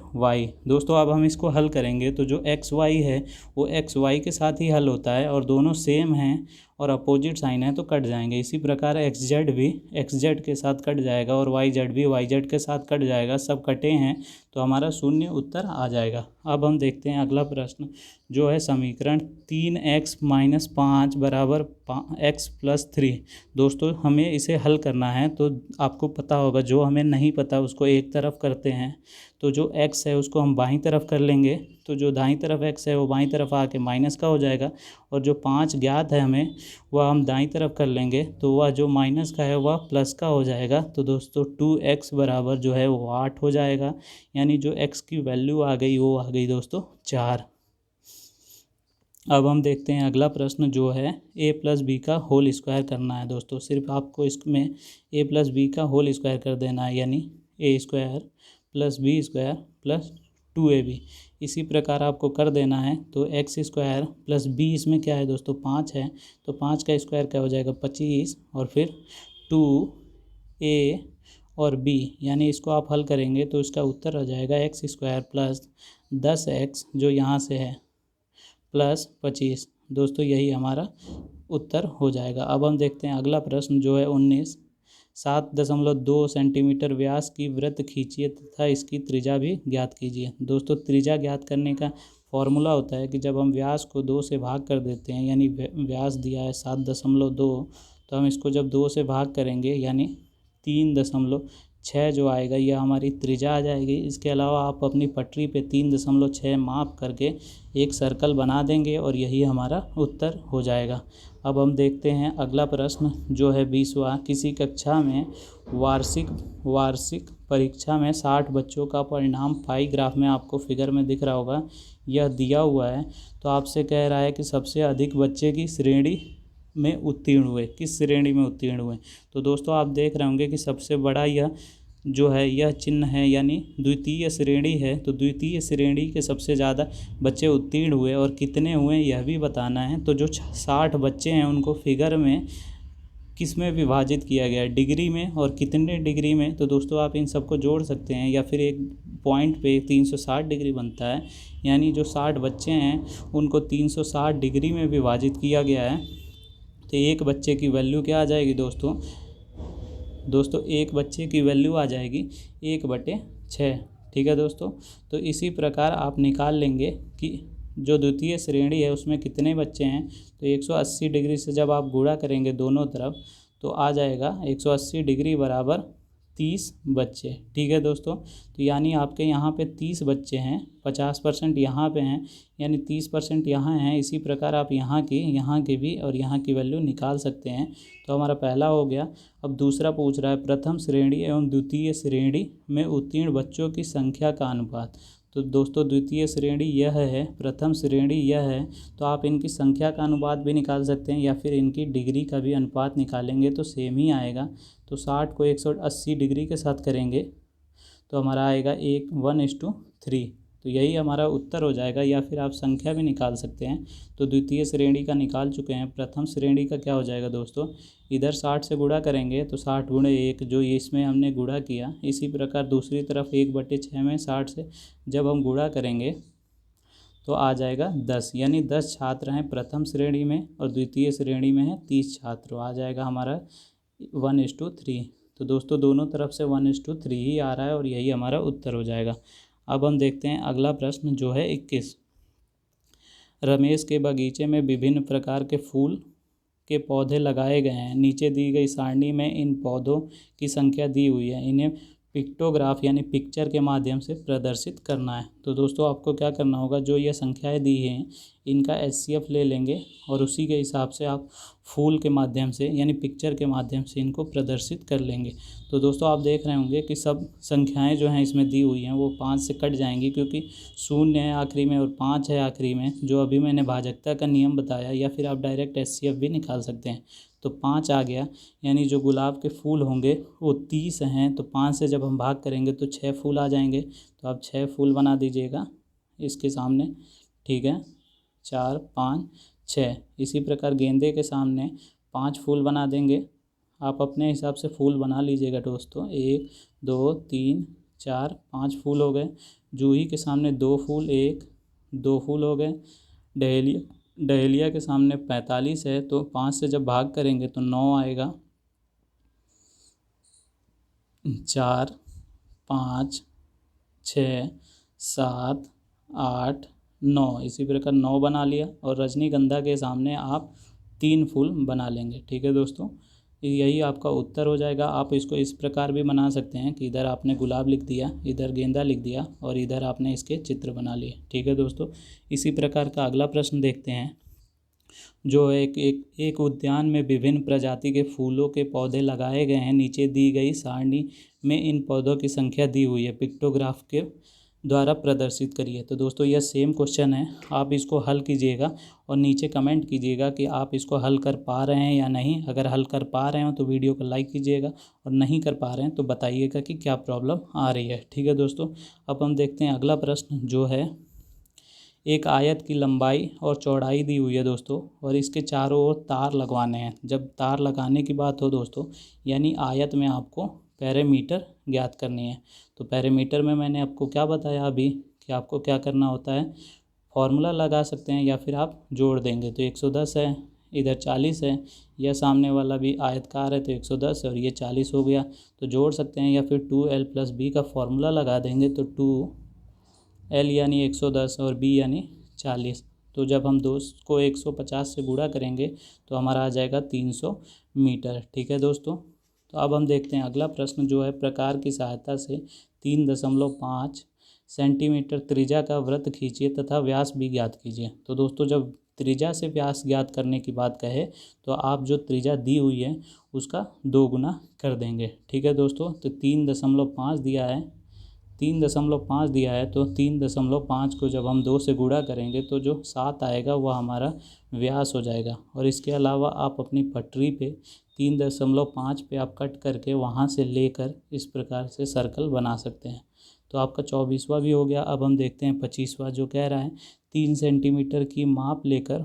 दोस्तों अब हम इसको हल करेंगे तो जो xy है वो xy के साथ ही हल होता है और दोनों सेम हैं और अपोजिट साइन है तो कट जाएंगे। इसी प्रकार xz भी xz के साथ कट जाएगा और yz भी yz के साथ कट जाएगा, सब कटे हैं तो हमारा शून्य उत्तर आ जाएगा। अब हम देखते हैं अगला प्रश्न जो है समीकरण 3x माइनस 5 बराबर x प्लस 3। दोस्तों हमें इसे हल करना है, तो आपको पता होगा जो हमें नहीं पता उसको एक तरफ करते हैं, तो जो x है उसको हम बाईं तरफ कर लेंगे, तो जो दाईं तरफ x है वो बाईं तरफ आके माइनस का हो जाएगा और जो 5 ज्ञात है हमें वह हम दाईं तरफ कर लेंगे, तो वह जो माइनस का है वह प्लस का हो जाएगा। तो दोस्तों 2x बराबर जो है वो 8 हो जाएगा, यानी जो x की वैल्यू आ गई वो आ गई दोस्तों 4। अब हम देखते हैं अगला प्रश्न जो है a प्लस बी का होल स्क्वायर करना है। दोस्तों सिर्फ आपको इसमें a प्लस बी का होल स्क्वायर कर देना है, यानी a square plus b square plus 2ab। इसी प्रकार आपको कर देना है, तो एक्स स्क्वायर प्लस बी, इसमें क्या है दोस्तों 5 है, तो 5 का स्क्वायर क्या हो जाएगा 25 और फिर 2a और b, यानी इसको आप हल करेंगे तो इसका उत्तर आ जाएगा एक्स स्क्वायर प्लस 10x जो यहाँ से है प्लस 25। दोस्तों यही हमारा उत्तर हो जाएगा। अब हम देखते हैं अगला प्रश्न जो है 19। 7.2 सेंटीमीटर व्यास की वृत्त खींचिए तथा इसकी त्रिज्या भी ज्ञात कीजिए। दोस्तों त्रिज्या ज्ञात करने का फॉर्मूला होता है कि जब हम व्यास को 2 से भाग कर देते हैं, यानी व्यास दिया है 7.2, तो हम इसको जब 2 से भाग करेंगे यानी 3.6 जो आएगा यह हमारी त्रिज्या आ जाएगी। इसके अलावा आप अपनी पटरी पे 3.6 माप करके एक सर्कल बना देंगे और यही हमारा उत्तर हो जाएगा। अब हम देखते हैं अगला प्रश्न जो है 20वां। किसी कक्षा में वार्षिक परीक्षा में 60 बच्चों का परिणाम पाई ग्राफ में आपको फिगर में दिख रहा होगा, यह दिया हुआ है। तो आपसे कह रहा है कि सबसे अधिक बच्चे की श्रेणी में उत्तीर्ण हुए, किस श्रेणी में उत्तीर्ण हुए। तो दोस्तों आप देख रहे होंगे कि सबसे बड़ा यह जो है यह चिन्ह है, यानी द्वितीय श्रेणी है, तो द्वितीय श्रेणी के सबसे ज़्यादा बच्चे उत्तीर्ण हुए और कितने हुए यह भी बताना है। तो जो 60 बच्चे हैं उनको फिगर में किस में विभाजित किया गया है, डिग्री में, और कितने डिग्री में। तो दोस्तों आप इन सबको जोड़ सकते हैं या फिर एक पॉइंट पे 360 डिग्री बनता है, यानी जो 60 बच्चे हैं उनको 360 डिग्री में विभाजित किया गया है। तो एक बच्चे की वैल्यू क्या आ जाएगी दोस्तों एक बच्चे की वैल्यू आ जाएगी 1/6, ठीक है दोस्तों। तो इसी प्रकार आप निकाल लेंगे कि जो द्वितीय श्रेणी है उसमें कितने बच्चे हैं। तो 180 डिग्री से जब आप गुणा करेंगे दोनों तरफ तो आ जाएगा 180 डिग्री बराबर 30 बच्चे, ठीक है दोस्तों। तो यानी आपके यहाँ पे 30 बच्चे हैं, 50% यहाँ पे हैं, यानी 30% यहाँ हैं। इसी प्रकार आप यहाँ की भी और यहाँ की वैल्यू निकाल सकते हैं। तो हमारा पहला हो गया। अब दूसरा पूछ रहा है प्रथम श्रेणी एवं द्वितीय श्रेणी में उत्तीर्ण बच्चों की संख्या का अनुपात। तो दोस्तों द्वितीय श्रेणी यह है, प्रथम श्रेणी यह है, तो आप इनकी संख्या का अनुपात भी निकाल सकते हैं या फिर इनकी डिग्री का भी अनुपात निकालेंगे तो सेम ही आएगा। तो 60 को 180 डिग्री के साथ करेंगे तो हमारा आएगा 1:3। तो यही हमारा उत्तर हो जाएगा, या फिर आप संख्या भी निकाल सकते हैं। तो द्वितीय श्रेणी का निकाल चुके हैं, प्रथम श्रेणी का क्या हो जाएगा दोस्तों, इधर 60 से गुणा करेंगे तो 60 × 1 जो इसमें हमने गुणा किया, इसी प्रकार दूसरी तरफ 1/6 में 60 से जब हम गुणा करेंगे तो आ जाएगा 10, यानी 10 छात्र हैं प्रथम श्रेणी में और द्वितीय श्रेणी में है 30 छात्र। आ जाएगा हमारा 1:3। तो दोस्तों दोनों तरफ से 1:3 ही आ रहा है और यही हमारा उत्तर हो जाएगा। अब हम देखते हैं अगला प्रश्न जो है 21। रमेश के बगीचे में विभिन्न प्रकार के फूल के पौधे लगाए गए हैं। नीचे दी गई सारणी में इन पौधों की संख्या दी हुई है, इन्हें पिक्टोग्राफ यानी पिक्चर के माध्यम से प्रदर्शित करना है। तो दोस्तों आपको क्या करना होगा, जो ये संख्याएं दी हैं इनका HCF ले लेंगे और उसी के हिसाब से आप फूल के माध्यम से यानी पिक्चर के माध्यम से इनको प्रदर्शित कर लेंगे। तो दोस्तों आप देख रहे होंगे कि सब संख्याएं जो हैं इसमें दी हुई हैं वो 5 से कट जाएंगी, क्योंकि 0 है आखिरी में और 5 है आखिरी में, जो अभी मैंने भाजकता का नियम बताया, या फिर आप डायरेक्ट HCF भी निकाल सकते हैं। तो 5 आ गया, यानी जो गुलाब के फूल होंगे वो 30 हैं। तो 5 से जब हम भाग करेंगे तो 6 फूल आ जाएंगे। तो आप 6 फूल बना दीजिएगा इसके सामने, ठीक है, 4 5 6। इसी प्रकार गेंदे के सामने 5 फूल बना देंगे। आप अपने हिसाब से फूल बना लीजिएगा दोस्तों। 1 2 3 4 5 फूल हो गए। जूही के सामने 2 फूल, 1 2 फूल हो गए। डहेलिया के सामने 45 है, तो 5 से जब भाग करेंगे तो 9 आएगा। 4 5 6 7 8 9, इसी प्रकार 9 बना लिया। और रजनीगंधा के सामने आप 3 फूल बना लेंगे। ठीक है दोस्तों, यही आपका उत्तर हो जाएगा। आप इसको इस प्रकार भी बना सकते हैं कि इधर आपने गुलाब लिख दिया, इधर गेंदा लिख दिया और इधर आपने इसके चित्र बना लिए। ठीक है दोस्तों, इसी प्रकार का अगला प्रश्न देखते हैं, जो एक उद्यान में विभिन्न प्रजाति के फूलों के पौधे लगाए गए हैं। नीचे दी गई सारणी में इन पौधों की संख्या दी हुई है, पिक्टोग्राफ के द्वारा प्रदर्शित करिए। तो दोस्तों यह सेम क्वेश्चन है, आप इसको हल कीजिएगा और नीचे कमेंट कीजिएगा कि आप इसको हल कर पा रहे हैं या नहीं। अगर हल कर पा रहे हो तो वीडियो को लाइक कीजिएगा, और नहीं कर पा रहे हैं तो बताइएगा कि क्या प्रॉब्लम आ रही है। ठीक है दोस्तों, अब हम देखते हैं अगला प्रश्न, जो है एक आयत की लंबाई और चौड़ाई दी हुई है दोस्तों, और इसके चारों ओर तार लगवाने हैं। जब तार लगाने की बात हो दोस्तों, यानी आयत में आपको पैरामीटर ज्ञात करनी है। तो पैरामीटर में मैंने आपको क्या बताया अभी कि आपको क्या करना होता है, फॉर्मूला लगा सकते हैं या फिर आप जोड़ देंगे। तो 110 है, इधर 40 है, यह सामने वाला भी आयतकार है तो 110 है और ये 40 हो गया। तो जोड़ सकते हैं, या फिर 2l+b का फॉर्मूला लगा देंगे तो 2l यानी 110 और b यानी 40। तो जब हम 2 को 150 से गुणा करेंगे तो हमारा आ जाएगा 300 मीटर। ठीक है दोस्तों, तो अब हम देखते हैं अगला प्रश्न, जो है प्रकार की सहायता से 3.5 सेंटीमीटर त्रिज्या का वृत्त खींचिए तथा व्यास भी ज्ञात कीजिए। तो दोस्तों जब त्रिज्या से व्यास ज्ञात करने की बात कहे तो आप जो त्रिज्या दी हुई है उसका 2 गुना कर देंगे। ठीक है दोस्तों, तो 3.5 दिया है, 3.5 दिया है, तो 3.5 को जब हम 2 से गुणा करेंगे तो जो 7 आएगा वह हमारा व्यास हो जाएगा। और इसके अलावा आप अपनी पटरी पे 3.5 पे आप कट करके वहाँ से लेकर इस प्रकार से सर्कल बना सकते हैं। तो आपका 24वां भी हो गया। अब हम देखते हैं 25वां, जो कह रहा है 3 सेंटीमीटर की माप लेकर।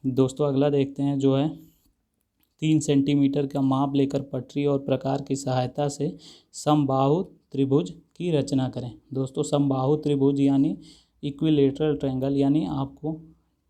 दोस्तों अगला देखते हैं, जो है 3 सेंटीमीटर का माप लेकर पटरी और प्रकार की सहायता से समबाहु त्रिभुज की रचना करें। दोस्तों समबाहु त्रिभुज यानी इक्विलेटरल ट्रायंगल, यानी आपको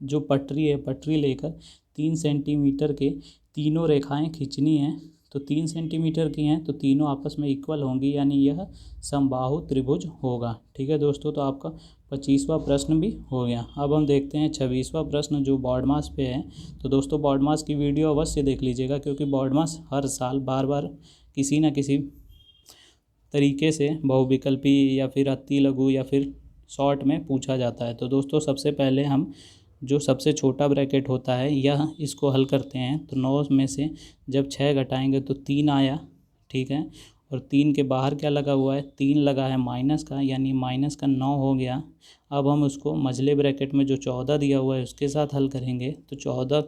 जो पटरी है, पटरी लेकर 3 सेंटीमीटर के तीनों रेखाएं खींचनी हैं। तो 3 सेंटीमीटर की हैं तो तीनों आपस में इक्वल होंगी, यानी यह समबाहु त्रिभुज होगा। ठीक है दोस्तों, तो आपका 25वां प्रश्न भी हो गया। अब हम देखते हैं 26वां प्रश्न, जो बॉडमास पे है। तो दोस्तों बॉडमास की वीडियो अवश्य देख लीजिएगा, क्योंकि बॉडमास हर साल बार बार किसी न किसी तरीके से बहुविकल्पी या फिर अति लघु या फिर शॉर्ट में पूछा जाता है। तो दोस्तों सबसे पहले हम जो सबसे छोटा ब्रैकेट होता है यह इसको हल करते हैं। तो 9 में से जब 6 घटाएंगे तो 3 आया, ठीक है, और 3 के बाहर क्या लगा हुआ है, 3 लगा है माइनस का, यानी माइनस का 9 हो गया। अब हम उसको मझले ब्रैकेट में जो 14 दिया हुआ है उसके साथ हल करेंगे। तो 14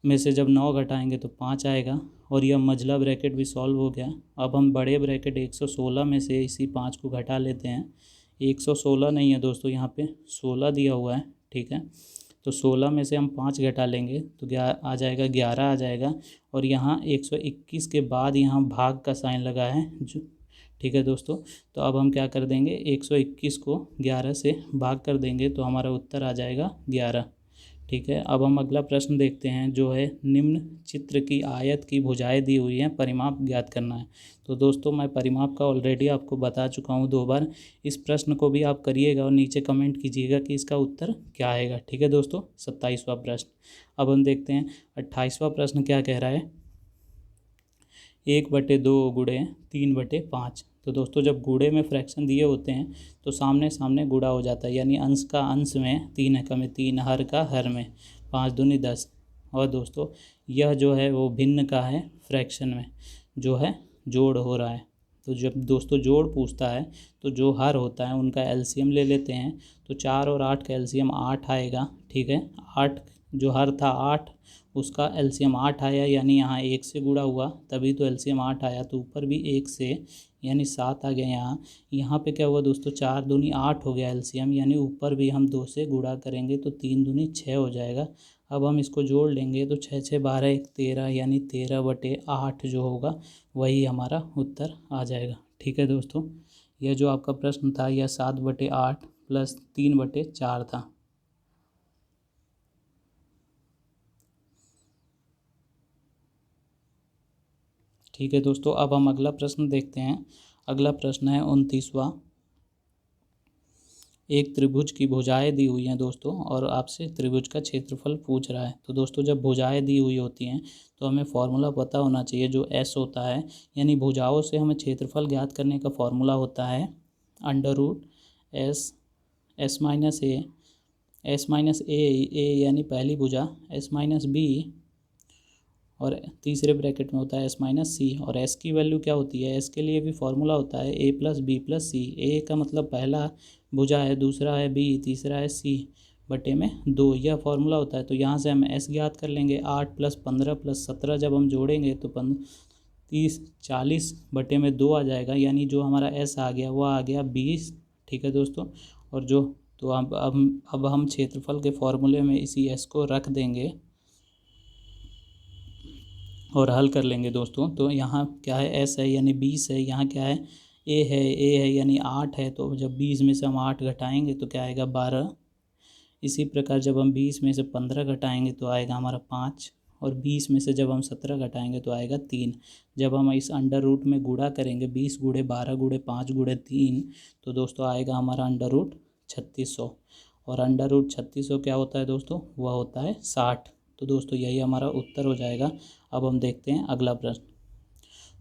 में से जब 9 घटाएंगे तो 5 आएगा, और यह मझला ब्रैकेट भी सॉल्व हो गया। अब हम बड़े ब्रैकेट 116 में से इसी 5 को घटा लेते हैं। 116 नहीं है दोस्तों, यहाँ पे 16 दिया हुआ है, ठीक है। तो 16 में से हम 5 घटा लेंगे तो आ जाएगा 11 आ जाएगा, और यहाँ 121 के बाद यहाँ भाग का साइन लगा है जो, ठीक है दोस्तों। तो अब हम क्या कर देंगे, 121 को 11 से भाग कर देंगे तो हमारा उत्तर आ जाएगा 11। ठीक है। अब हम अगला प्रश्न देखते हैं, जो है निम्न चित्र की आयत की भुजाएं दी हुई हैं, परिमाप ज्ञात करना है। तो दोस्तों मैं परिमाप का ऑलरेडी आपको बता चुका हूँ 2 बार। इस प्रश्न को भी आप करिएगा और नीचे कमेंट कीजिएगा कि इसका उत्तर क्या आएगा। ठीक है दोस्तों, 27वां प्रश्न। अब हम देखते हैं 28वां प्रश्न क्या कह रहा है। 1/2 गुणे 3/5। तो दोस्तों जब गुणे में फ्रैक्शन दिए होते हैं तो सामने सामने गुणा हो जाता है, यानी अंश का अंश में, 3 एकम में 3, हर का हर में, 5 दूनी 10। और दोस्तों यह जो है वो भिन्न का है, फ्रैक्शन में जो है जोड़ हो रहा है। तो जब दोस्तों जोड़ पूछता है तो जो हर होता है उनका एलसीएम ले लेते हैं। तो 4 और 8 का एलसीएम 8 आएगा। ठीक है, 8 जो हर था 8, उसका एलसीएम 8 आया, यानी यहाँ 1 से गुणा हुआ तभी तो एलसीएम 8 आया। तो ऊपर भी 1 से, यानी 7 आ गया यहाँ पे क्या हुआ दोस्तों, 4 दूनी 8 हो गया एलसीएम, यानी ऊपर भी हम 2 से गुणा करेंगे तो 3 दूनी 6 हो जाएगा। अब हम इसको जोड़ लेंगे तो 6 6 12 1 13, यानी 13/8 जो होगा वही हमारा उत्तर आ जाएगा। ठीक है दोस्तों, यह जो आपका प्रश्न था यह 7/8 प्लस 3/4 था। ठीक है दोस्तों, अब हम अगला प्रश्न देखते हैं। अगला प्रश्न है 29वां। एक त्रिभुज की भुजाएं दी हुई हैं दोस्तों, और आपसे त्रिभुज का क्षेत्रफल पूछ रहा है। तो दोस्तों जब भुजाएं दी हुई होती हैं तो हमें फार्मूला पता होना चाहिए, जो एस होता है, यानी भुजाओं से हमें क्षेत्रफल ज्ञात करने का फार्मूला होता है √S S-A, S-A यानी पहली भुजा, S-B, और तीसरे ब्रैकेट में होता है S-C। और S की वैल्यू क्या होती है, S के लिए भी फार्मूला होता है A + B + C। A का मतलब पहला भुजा है, दूसरा है B, तीसरा है C बटे में 2, यह फार्मूला होता है। तो यहाँ से हम S ज्ञात कर लेंगे। 8 + 15 + 17 जब हम जोड़ेंगे तो 30 40 बटे में 2 आ जाएगा, यानी जो हमारा S आ गया वह आ गया 20। ठीक है दोस्तों, और जो तो अब हम क्षेत्रफल के फार्मूले में इसी S को रख देंगे और हल कर लेंगे दोस्तों। तो यहाँ क्या है, S है यानी 20 है, यहाँ क्या है, A है यानी 8 है। तो जब 20 में से हम 8 घटाएंगे तो क्या आएगा, 12। इसी प्रकार जब हम 20 में से 15 घटाएंगे तो आएगा हमारा 5, और 20 में से जब हम 17 घटाएंगे तो आएगा 3। जब हम इस अंडर रूट में गुणा करेंगे 20 × 12 × 5 × 3, तो दोस्तों आएगा हमारा अंडर रूट 3600। और अंडर रूट 3600 क्या होता है दोस्तों, वह होता है 60। तो दोस्तों यही हमारा उत्तर हो जाएगा। अब हम देखते हैं अगला प्रश्न,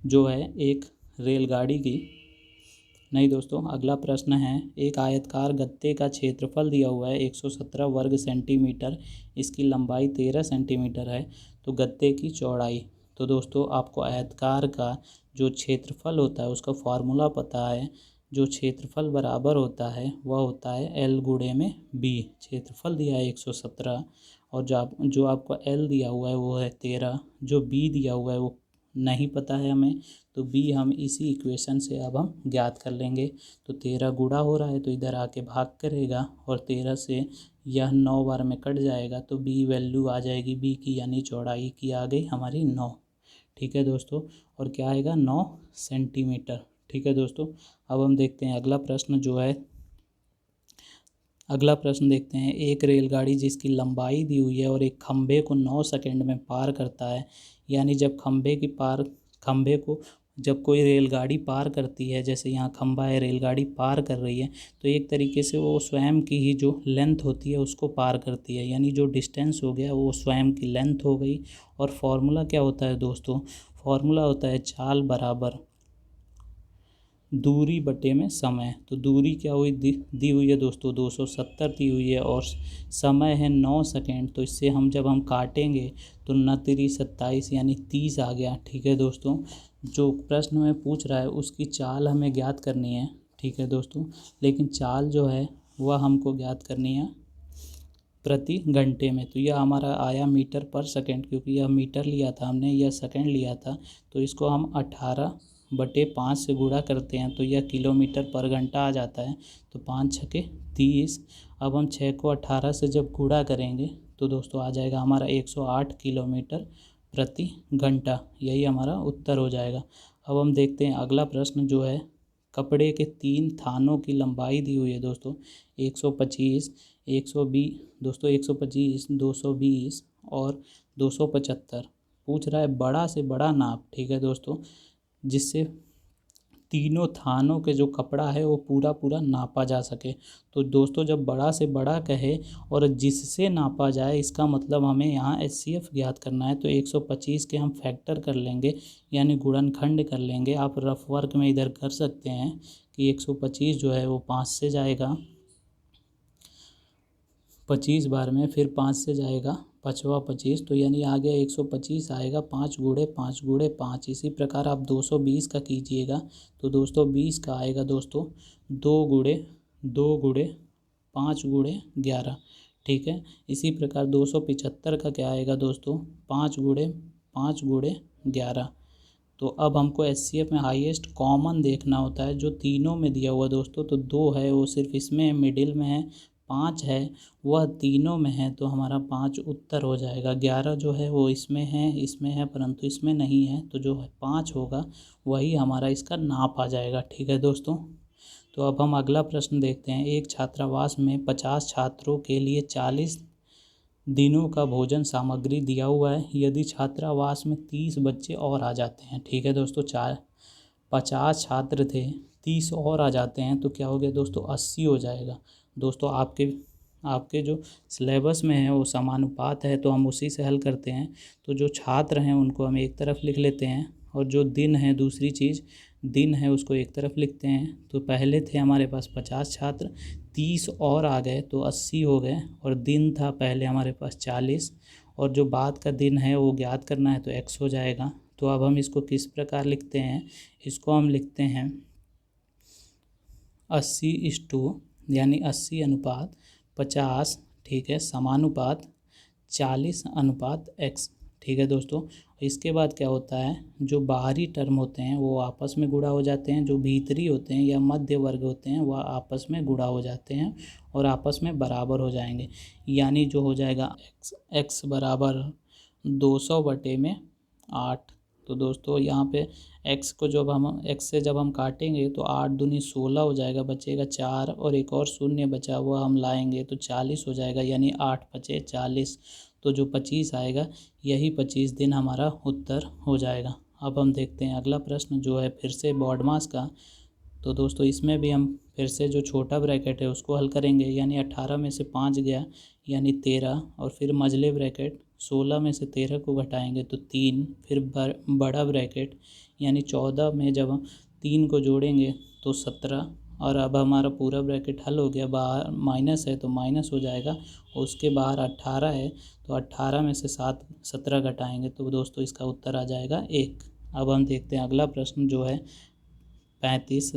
जो है एक रेलगाड़ी की, नहीं दोस्तों अगला प्रश्न है, एक आयतकार गत्ते का क्षेत्रफल दिया हुआ है 117 वर्ग सेंटीमीटर, इसकी लंबाई 13 सेंटीमीटर है। तो गत्ते की चौड़ाई, तो दोस्तों आपको आयतकार का जो क्षेत्रफल होता है उसका फार्मूला पता है। जो क्षेत्रफल बराबर होता है वह होता है L × B। क्षेत्रफल दिया है 117, और जो आपको L दिया हुआ है वो है 13, जो B दिया हुआ है वो नहीं पता है हमें, तो B हम इसी इक्वेशन से अब हम ज्ञात कर लेंगे। तो 13 गुणा हो रहा है तो इधर आके भाग करेगा, और 13 से यह 9 बार में कट जाएगा, तो B वैल्यू आ जाएगी B की, यानी चौड़ाई की आ गई हमारी 9। ठीक है दोस्तों, और क्या आएगा, 9 सेंटीमीटर। ठीक है दोस्तों, अब हम देखते हैं अगला प्रश्न, जो है अगला प्रश्न देखते हैं। एक रेलगाड़ी जिसकी लंबाई दी हुई है और एक खंभे को 9 सेकंड में पार करता है, यानी जब खंभे को जब कोई रेलगाड़ी पार करती है, जैसे यहाँ खंभा है, रेलगाड़ी पार कर रही है, तो एक तरीके से वो स्वयं की ही जो लेंथ होती है उसको पार करती है, यानी जो डिस्टेंस हो गया वो स्वयं की लेंथ हो गई। और फार्मूला क्या होता है दोस्तों, फार्मूला होता है चाल बराबर दूरी बटे में समय। तो दूरी क्या हुई, दी हुई है दोस्तों 270 दी हुई है, और समय है 9 सेकेंड। तो इससे जब हम काटेंगे तो 9×3 27, यानी 30 आ गया। ठीक है दोस्तों, जो प्रश्न में पूछ रहा है उसकी चाल हमें ज्ञात करनी है। ठीक है दोस्तों, लेकिन चाल जो है वह हमको ज्ञात करनी है प्रति घंटे में। तो यह हमारा आया मीटर पर सेकेंड, क्योंकि यह मीटर लिया था हमने, यह सेकेंड लिया था। तो इसको हम 18/5 से गुणा करते हैं तो यह किलोमीटर पर घंटा आ जाता है। तो 5 × 6 = 30। अब हम 6 को 18 से जब गुणा करेंगे तो दोस्तों आ जाएगा हमारा 108 किलोमीटर प्रति घंटा। यही हमारा उत्तर हो जाएगा। अब हम देखते हैं अगला प्रश्न, जो है कपड़े के 3 थानों की लंबाई दी हुई है दोस्तों 125, 120 दोस्तों 125, 220 और 275। पूछ रहा है बड़ा से बड़ा नाप, ठीक है दोस्तों, जिससे तीनों थानों के जो कपड़ा है वो पूरा पूरा नापा जा सके। तो दोस्तों जब बड़ा से बड़ा कहे और जिससे नापा जाए, इसका मतलब हमें यहाँ HCF ज्ञात करना है। तो 125 के हम फैक्टर कर लेंगे, यानी गुणनखंड कर लेंगे। आप रफ वर्क में इधर कर सकते हैं कि 125 जो है वो 5 से जाएगा 25 बार में, फिर 5 से जाएगा 5वां 25, तो यानी आ गया 125 आएगा 5 गुणे 5 गुणे 5। इसी प्रकार आप 220 का कीजिएगा तो 220 का आएगा दोस्तों 2 गुणे 5 गुणे 11, ठीक है। इसी प्रकार 275 का क्या आएगा दोस्तों 5 गुणे 5 गुणे 11। तो अब हमको HCF में हाईएस्ट कॉमन देखना होता है, जो तीनों में दिया हुआ दोस्तों। तो 2 है वो सिर्फ इसमें मिडिल में है, 5 है वह तीनों में है, तो हमारा 5 उत्तर हो जाएगा। 11 जो है वो इसमें है परंतु इसमें नहीं है, तो जो 5 होगा वही हमारा इसका नाप आ जाएगा, ठीक है दोस्तों। तो अब हम अगला प्रश्न देखते हैं। एक छात्रावास में 50 छात्रों के लिए 40 दिनों का भोजन सामग्री दिया हुआ है। यदि छात्रावास में 30 बच्चे और आ जाते हैं, ठीक है दोस्तों, 50 छात्र थे, 30 और आ जाते हैं तो क्या हो गया दोस्तों 80 हो जाएगा। दोस्तों आपके जो सिलेबस में है वो समानुपात है, तो हम उसी से हल करते हैं। तो जो छात्र हैं उनको हम एक तरफ लिख लेते हैं, और जो दिन है, दूसरी चीज़ दिन है, उसको एक तरफ लिखते हैं। तो पहले थे हमारे पास 50 छात्र, 30 और आ गए तो 80 हो गए, और दिन था पहले हमारे पास 40, और जो बाद का दिन है वो ज्ञात करना है तो x हो जाएगा। तो अब हम इसको किस प्रकार लिखते हैं, इसको हम लिखते हैं 80:, यानी 80 अनुपात 50, ठीक है, समानुपात 40:x, ठीक है दोस्तों। इसके बाद क्या होता है, जो बाहरी टर्म होते हैं वो आपस में गुणा हो जाते हैं, जो भीतरी होते हैं या मध्य वर्ग होते हैं वह आपस में गुणा हो जाते हैं और आपस में बराबर हो जाएंगे। यानी जो हो जाएगा x बराबर 200/8। तो दोस्तों यहाँ पे x को x से जब हम काटेंगे तो 8 दूनी 16 हो जाएगा, बचेगा 4 और एक और शून्य बचा हुआ हम लाएंगे तो 40 हो जाएगा, यानी 8 × 5 = 40। तो जो 25 आएगा यही 25 दिन हमारा उत्तर हो जाएगा। अब हम देखते हैं अगला प्रश्न जो है फिर से बॉड मास का। तो दोस्तों इसमें भी हम फिर से जो छोटा ब्रैकेट है उसको हल करेंगे, यानी 18 में से 5 गया यानी 13, और फिर मझले ब्रैकेट 16 में से 13 को घटाएंगे तो 3, फिर बड़ा ब्रैकेट यानी 14 में जब हम 3 को जोड़ेंगे तो 17, और अब हमारा पूरा ब्रैकेट हल हो गया। बाहर माइनस है तो माइनस हो जाएगा, और उसके बाहर 18 है तो 18 में से 17 घटाएंगे तो दोस्तों इसका उत्तर आ जाएगा 1। अब हम देखते हैं अगला प्रश्न जो है 35।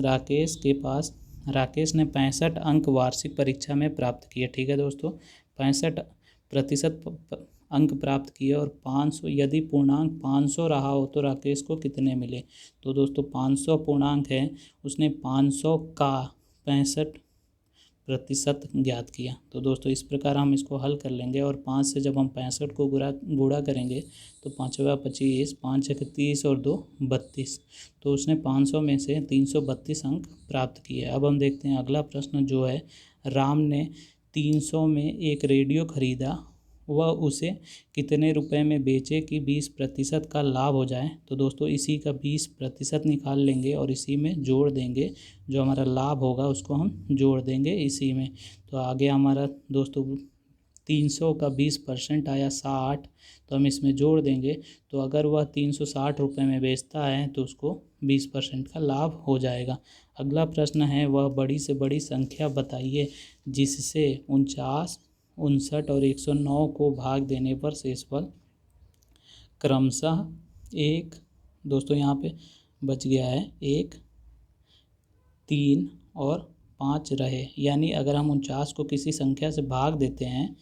राकेश ने 65 अंक वार्षिक परीक्षा में प्राप्त किए, ठीक है दोस्तों, 65% अंक प्राप्त किए, और 500 यदि पूर्णांक 500 रहा हो तो राकेश को कितने मिले। तो दोस्तों 500 पूर्णांक है, उसने 500 का 65% ज्ञात किया। तो दोस्तों इस प्रकार हम इसको हल कर लेंगे, और 5 से जब हम 65 को गुणा करेंगे तो 5×5 = 25, 5×1 = 30 और 2 = 32। तो उसने 500 में से 332 अंक प्राप्त किए। अब हम देखते हैं अगला प्रश्न जो है, राम ने 300 में एक रेडियो खरीदा, वह उसे कितने रुपए में बेचे कि 20% का लाभ हो जाए। तो दोस्तों इसी का 20% निकाल लेंगे और इसी में जोड़ देंगे, जो हमारा लाभ होगा उसको हम जोड़ देंगे इसी में। तो आगे हमारा दोस्तों 300 का 20% आया 60, तो हम इसमें जोड़ देंगे। तो अगर वह 360 रुपये में बेचता है तो उसको 20% का लाभ हो जाएगा। अगला प्रश्न है, वह बड़ी से बड़ी संख्या बताइए जिससे 49, 59 और 109 को भाग देने पर शेषफल क्रमशः 1, दोस्तों यहाँ पे बच गया है 1, 3 और 5 रहे। यानी अगर हम 49 को किसी संख्या से भाग देते हैं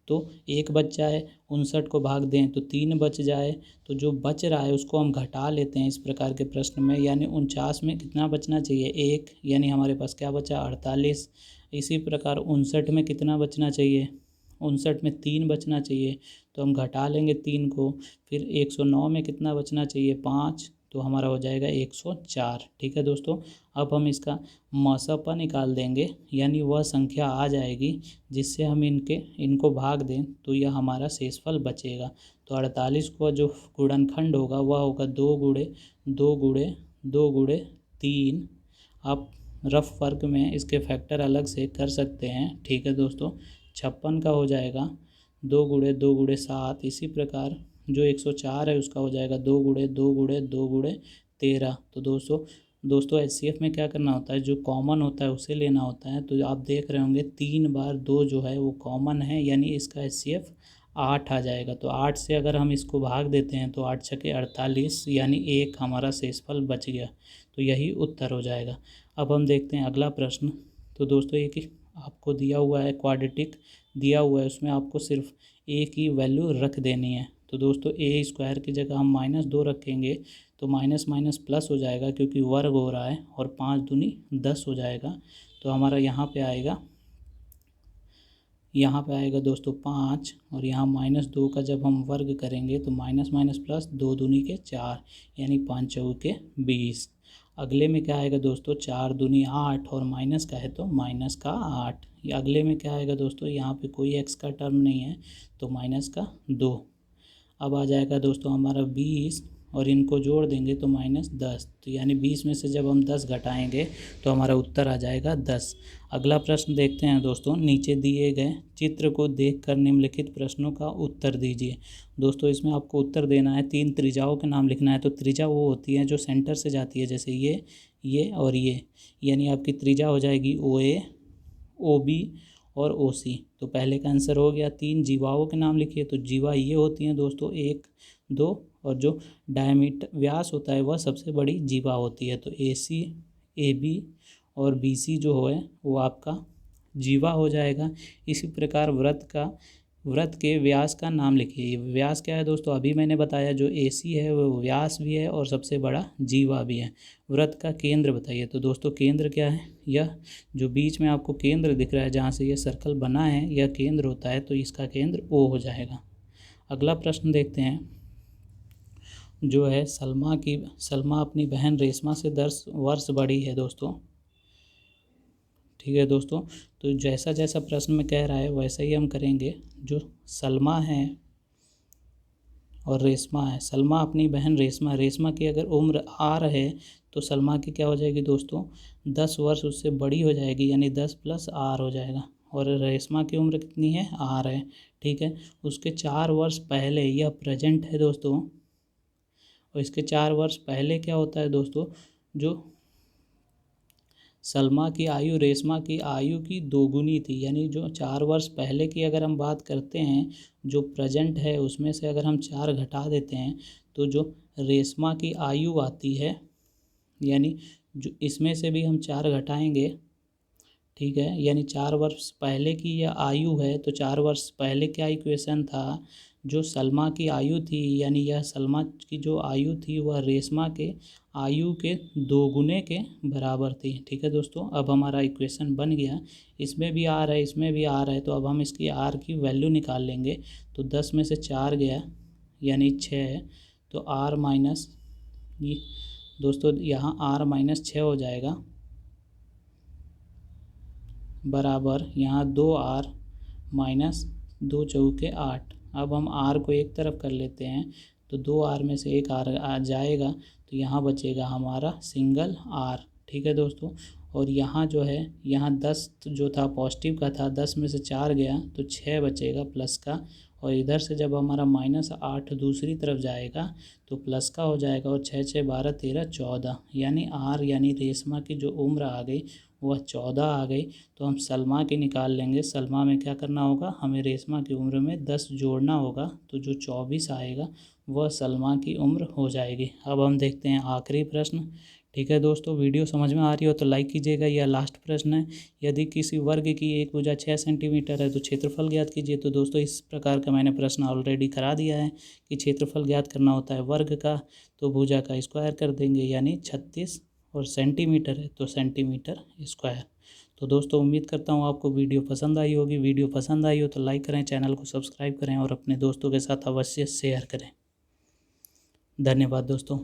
तो 1 बच जाए, 59 को भाग दें तो 3 बच जाए, तो जो बच रहा है उसको हम घटा लेते हैं इस प्रकार के प्रश्न में। यानी 49 में कितना बचना चाहिए 1, यानी हमारे पास क्या बचा 48। इसी प्रकार 59 में कितना बचना चाहिए, 59 में 3 बचना चाहिए, तो हम घटा लेंगे 3 को। फिर 109 में कितना बचना चाहिए 5, तो हमारा हो जाएगा 104। ठीक है दोस्तों, अब हम इसका मसपा निकाल देंगे, यानी वह संख्या आ जाएगी जिससे हम इनको भाग दें तो यह हमारा शेषफल बचेगा। तो 48 को जो गुणनखंड होगा वह होगा 2 गुणे 2 गुणे 2 गुणे 3। आप रफ वर्क में इसके फैक्टर अलग से कर सकते हैं। ठीक है दोस्तों, 56 का हो जाएगा 2 गुणे 2 गुणे 7। इसी प्रकार जो 104 है उसका हो जाएगा 2 गुणे 2 गुणे 2 गुणे 13। तो दोस्तों एचसीएफ में क्या करना होता है, जो कॉमन होता है उसे लेना होता है। तो आप देख रहे होंगे 3 बार 2 जो है वो कॉमन है, यानी इसका एचसीएफ 8 आ जाएगा। तो 8 से अगर हम इसको भाग देते हैं तो 8 छके 48, यानी 1 हमारा शेषफल बच गया। तो यही उत्तर हो जाएगा। अब हम देखते हैं अगला प्रश्न। तो दोस्तों एक आपको दिया हुआ है, क्वाड्रेटिक दिया हुआ है, उसमें आपको सिर्फ ए की वैल्यू रख देनी है। तो दोस्तों ए स्क्वायर की जगह हम -2 रखेंगे तो माइनस माइनस प्लस हो जाएगा, क्योंकि वर्ग हो रहा है, और 5 दूनी 10 हो जाएगा। तो हमारा यहाँ पे आएगा दोस्तों 5, और यहाँ -2 का जब हम वर्ग करेंगे तो माइनस माइनस प्लस 2 दूनी के 4, यानी 5 चौके 20। अगले में क्या आएगा दोस्तों, 4 दूनी 8, और माइनस का है तो माइनस का 8। ये अगले में क्या आएगा दोस्तों, यहाँ पे कोई एक्स का टर्म नहीं है तो माइनस का 2। अब आ जाएगा दोस्तों हमारा 20, और इनको जोड़ देंगे तो -10। तो यानी 20 में से जब हम 10 घटाएंगे तो हमारा उत्तर आ जाएगा 10। अगला प्रश्न देखते हैं दोस्तों। नीचे दिए गए चित्र को देखकर निम्नलिखित प्रश्नों का उत्तर दीजिए। दोस्तों इसमें आपको उत्तर देना है, 3 त्रिज्याओं के नाम लिखना है। तो त्रिज्या वो होती है जो सेंटर से जाती है, जैसे ये और ये, यानी आपकी त्रिज्या हो जाएगी OA, OB और OC। तो पहले का आंसर हो गया। 3 जीवाओं के नाम लिखिए। तो जीवा ये होती हैं दोस्तों 1, 2, और जो डायमीटर व्यास होता है वह सबसे बड़ी जीवा होती है। तो AC, AB और BC जो है वो आपका जीवा हो जाएगा। इसी प्रकार व्रत के व्यास का नाम लिखिए। व्यास क्या है दोस्तों, अभी मैंने बताया, जो AC है वो व्यास भी है और सबसे बड़ा जीवा भी है। व्रत का केंद्र बताइए। तो दोस्तों केंद्र क्या है, यह जो बीच में आपको केंद्र दिख रहा है जहाँ से यह सर्कल बना है, यह केंद्र होता है। तो इसका केंद्र O हो जाएगा। अगला प्रश्न देखते हैं, जो है सलमा अपनी बहन रेशमा से 10 वर्ष बड़ी है दोस्तों। ठीक है दोस्तों, तो जैसा जैसा प्रश्न में कह रहा है वैसा ही हम करेंगे। जो सलमा है और रेशमा है, सलमा अपनी बहन रेशमा की अगर उम्र R है तो सलमा की क्या हो जाएगी दोस्तों, 10 वर्ष उससे बड़ी हो जाएगी, यानी 10 + R हो जाएगा। और रेशमा की उम्र कितनी है, R है। ठीक है, उसके 4 वर्ष पहले, यह प्रेजेंट है दोस्तों, और इसके 4 वर्ष पहले क्या होता है दोस्तों, जो सलमा की आयु रेशमा की आयु की दोगुनी थी। यानी जो 4 वर्ष पहले की अगर हम बात करते हैं, जो प्रेजेंट है उसमें से अगर हम 4 घटा देते हैं तो जो रेशमा की आयु आती है, यानी जो इसमें से भी हम 4 घटाएंगे। ठीक है, यानी 4 वर्ष पहले की यह आयु है, तो 4 वर्ष पहले क्या इक्वेशन था, जो सलमा की आयु थी, यानी यह सलमा की जो आयु थी वह रेशमा के आयु के 2 गुने के बराबर थी। ठीक है दोस्तों, अब हमारा इक्वेशन बन गया। इसमें भी R है, इसमें भी R है, तो अब हम इसकी R की वैल्यू निकाल लेंगे। तो 10 में से 4 गया, यानी 6। तो R माइनस दोस्तों यहाँ R -6 हो जाएगा, बराबर यहाँ 2R - 2 चौके 8। अब हम R को एक तरफ कर लेते हैं, तो 2R में से एक R आ जाएगा, तो यहाँ बचेगा हमारा सिंगल R। ठीक है दोस्तों, और यहाँ जो है, यहाँ 10 जो था पॉजिटिव का था, 10 में से 4 गया तो 6 बचेगा प्लस का, और इधर से जब हमारा -8 दूसरी तरफ जाएगा तो प्लस का हो जाएगा, और 6 6 12 13 14, यानी R यानी रेशमा की जो उम्र आ गई वह 14 आ गई। तो हम सलमा की निकाल लेंगे। सलमा में क्या करना होगा, हमें रेशमा की उम्र में 10 जोड़ना होगा, तो जो 24 आएगा वह सलमा की उम्र हो जाएगी। अब हम देखते हैं आखिरी प्रश्न। ठीक है दोस्तों, वीडियो समझ में आ रही हो तो लाइक कीजिएगा। यह लास्ट प्रश्न है। यदि किसी वर्ग की एक भुजा 6 सेंटीमीटर है तो क्षेत्रफल ज्ञात कीजिए। तो दोस्तों इस प्रकार का मैंने प्रश्न ऑलरेडी करा दिया है कि क्षेत्रफल ज्ञात करना होता है वर्ग का, तो भुजा का स्क्वायर कर देंगे, यानी 36, और सेंटीमीटर है तो सेंटीमीटर स्क्वायर। तो दोस्तों उम्मीद करता हूँ आपको वीडियो पसंद आई होगी। वीडियो पसंद आई हो तो लाइक करें, चैनल को सब्सक्राइब करें और अपने दोस्तों के साथ अवश्य शेयर करें। धन्यवाद दोस्तों।